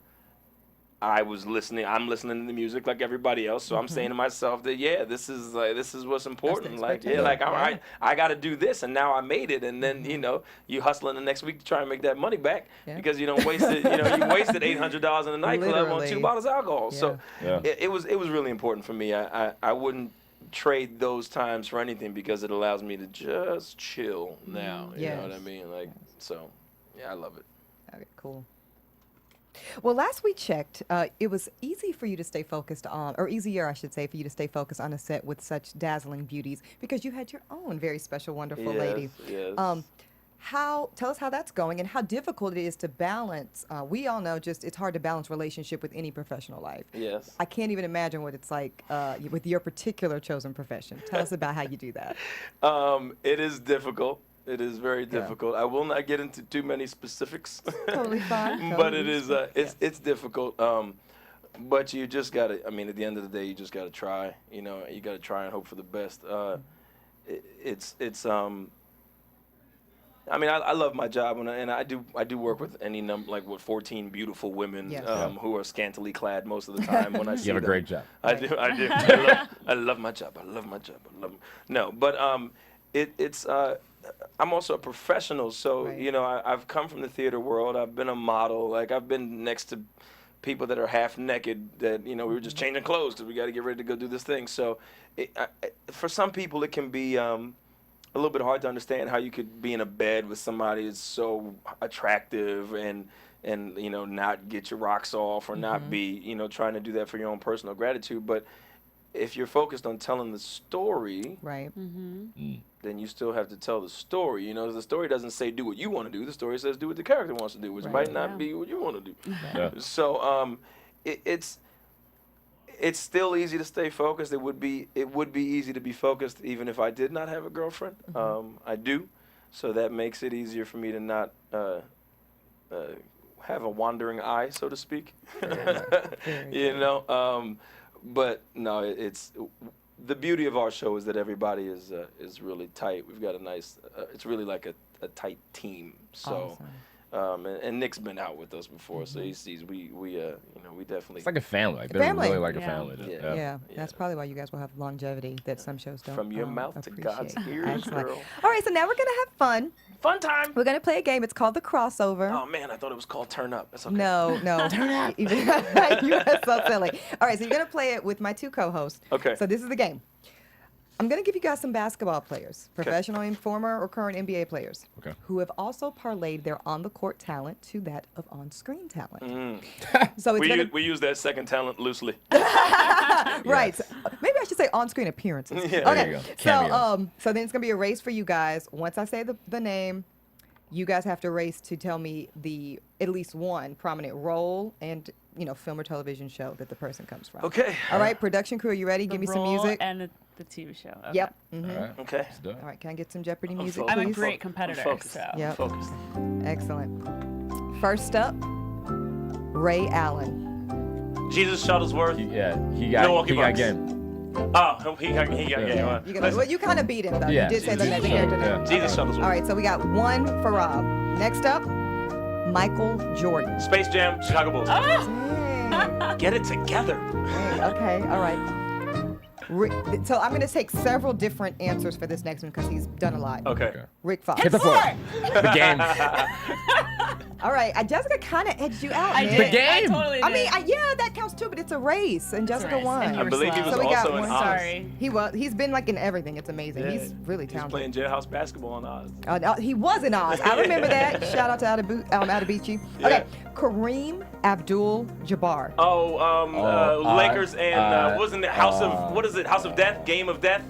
I'm listening to the music like everybody else, so I'm saying to myself that this is what's important. Like all right, I got to do this, and now I made it, and then you hustling the next week to try and make that money back because you don't waste it. You wasted $800 in a nightclub on 2 bottles of alcohol. So it was really important for me. I wouldn't trade those times for anything because it allows me to just chill now. You know what I mean? Like so, I love it. Okay, cool. Well, last we checked, it was easy for you to stay focused on, or easier, I should say, for you to stay focused on a set with such dazzling beauties because you had your own very special, wonderful lady. Yes. Tell us how that's going and how difficult it is to balance. We all know it's hard to balance relationship with any professional life. Yes. I can't even imagine what it's like with your particular chosen profession. Tell us about how you do that. It is difficult. It is very difficult. I will not get into too many specifics. Totally fine. But it is it's difficult. But you just gotta. I mean, at the end of the day, you just gotta try. You gotta try and hope for the best. I mean, I love my job, and I do work with any number, like 14 beautiful women who are scantily clad most of the time when I see You have a them. great job. I do. I love my job. I love my job. No, but it's. I'm also a professional, so I've come from the theater world. I've been a model. Like I've been next to people that are half naked. That we were just changing clothes because we got to get ready to go do this thing. So, for some people, it can be a little bit hard to understand how you could be in a bed with somebody that's so attractive and not get your rocks off or not be trying to do that for your own personal gratitude. But if you're focused on telling the story, Right. then you still have to tell the story. The story doesn't say do what you want to do. The story says do what the character wants to do, which might not be what you want to do. Yeah. So it's still easy to stay focused. It would be easy to be focused even if I did not have a girlfriend. I do, so that makes it easier for me to not have a wandering eye, so to speak. But no, it's the beauty of our show is that everybody is really tight. We've got a nice. It's really like a tight team. So, and Nick's been out with us before, so he sees we definitely. It's like a family. Like, they're Family. really like a Yeah. family. Yeah, that's probably why you guys will have longevity that some shows don't. From your mouth to God's appreciate. ears, Excellent. girl. All right, so now we're gonna have fun. Fun time. We're gonna play a game. It's called the crossover. Oh man, I thought it was called Turn Up. That's okay. No. Turn up. You are so silly. All right, so you're gonna play it with my 2 co-hosts. Okay. So this is the game. I'm going to give you guys some basketball players, professional and former or current NBA players, who have also parlayed their on-the-court talent to that of on-screen talent. So it's We use that second talent loosely. right. So, maybe I should say on-screen appearances. Yeah. Okay. There you go. So, Cameos. so then it's going to be a race for you guys. Once I say the name, you guys have to race to tell me at least one prominent role and film or television show that the person comes from. Okay. All right, production crew, are you ready? Give me some role music. and the TV show. Okay. Yep. All right. Okay. Let's do it. All right, can I get some Jeopardy music, focused. I'm a please? great competitor. focused. So. Yep. Focused. Excellent. First up, Ray Allen. Jesus Shuttlesworth. He got Milwaukee Bucks. game. Oh, he got game. You kind of beat him, though. Yeah. You did say the character name. Jesus Shuttlesworth. All right, so we got one for Rob. Next up, Michael Jordan. Space Jam, Chicago Bulls. Dang. Get it together. Dang, okay, all right. So I'm going to take several different answers for this next one because he's done a lot. Okay. Rick Fox. Hit the floor. The game. All right, Jessica kind of edged you out, I man. did. The game. I totally did. I mean, yeah, that counts too, but it's a race, and Jessica Race, won. and you I were believe he slow. was So we got also in one. Oz. Sorry. He's been like in everything. It's amazing. Yeah. He's really He's talented. playing jailhouse basketball on Oz. He was in Oz. I remember that. Shout out to Adabici. Yeah. Okay, Kareem Abdul-Jabbar. Lakers and wasn't it House of what is it? House of Death? Game of Death?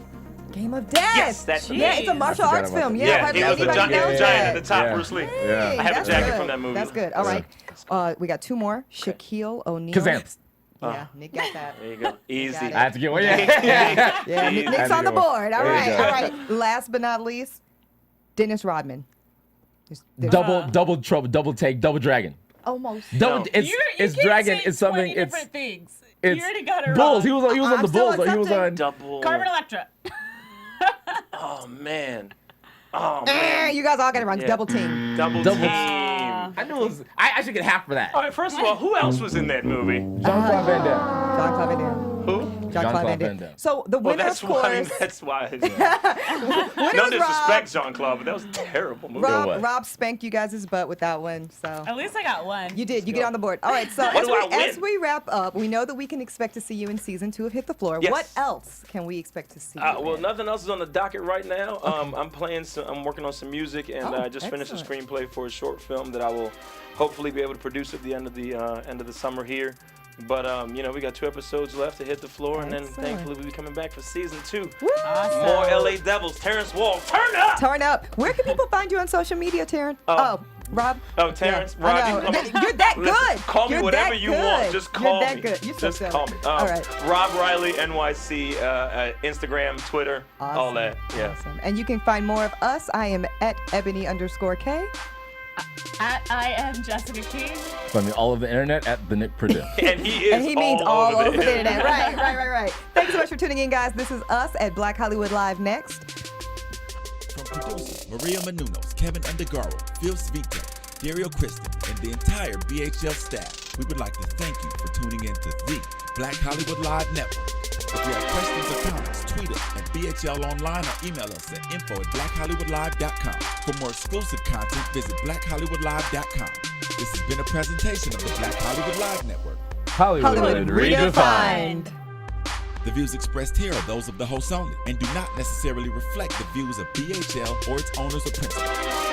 Game of Death. Yes, that's Yeah, it's a martial I forgot arts about film. that. Yeah, he hardly was the anybody knows giant at that. the top, Yeah. Bruce Lee. Yeah. I have a That's jacket good. from that movie. That's good. All right. We got two more. Shaquille O'Neal. Kazam. Yeah, Nick got that. There you go. Easy. Got it. I have to get one. Yeah. Yeah, Easy. Nick's on the board. All There you right, go. all right. Last but not least, Dennis Rodman. Double trouble, double take, double dragon. Almost. Double. No. It's You dragon. can't say It's something. 20 It's different things. it's You already got it Bulls. wrong. He was on I'm the still Bulls. He was accepting. on. Double. Carmen Electra. Oh man. Oh Eh, man. you guys all got it wrong. It's Yeah. double team. Double Double team. I knew it was. I should get half for that. All right. First of all, who else was in that movie? Jean-Claude Van Damme. John Claude Van Damme. Who? Jean-Claude Van Damme. So the Well, winner, that's of why. course, That's why. winner No was disrespect, Jean-Claude, but that was a terrible movie. Rob- was. Rob spanked you guys' butt with that one. So At least I got one. you did. You get on the board. All right. So What do I win? as we wrap up, we know that we can expect to see you in season 2 of Hit the Floor. Yes. What else can we expect to see? Well, in? nothing else is on the docket right now. I'm working on some music, and Oh, I just finished a excellent. screenplay for a short film that I will hopefully be able to produce at the end of the summer here. But we got 2 episodes left to Hit the Floor, and then Excellent. thankfully we'll be coming back for season 2. Woo! Awesome. More LA Devils. Terrence Wall, turn up! Turn up. Where can people find you on social media, Terrence? Rob. Oh, Terrence, Yeah, I Rob, know. You're that Listen, good. Call me You're whatever that you good. want. Just call You're me. that good. You're so Just silly. call me. All right. Rob Riley NYC, Instagram, Twitter, all Awesome. that. Yeah. Awesome. And you can find more of us. I am at Ebony_K. I am Jessica King. Find me all over the internet at the Nick Perdue. And he is And he means all over the internet. internet. Right. Thanks so much for tuning in, guys. This is us at Black Hollywood Live next. From producers Maria Menounos, Kevin Undergaro, Phil Svito, Dario Kristen, and the entire BHL staff, we would like to thank you for tuning in to the Black Hollywood Live Network. If you have questions or comments, tweet us at BHL Online or email us at info@blackhollywoodlive.com. For more exclusive content, visit blackhollywoodlive.com. This has been a presentation of the Black Hollywood Live Network. Hollywood redefined. The views expressed here are those of the hosts only and do not necessarily reflect the views of BHL or its owners or principals.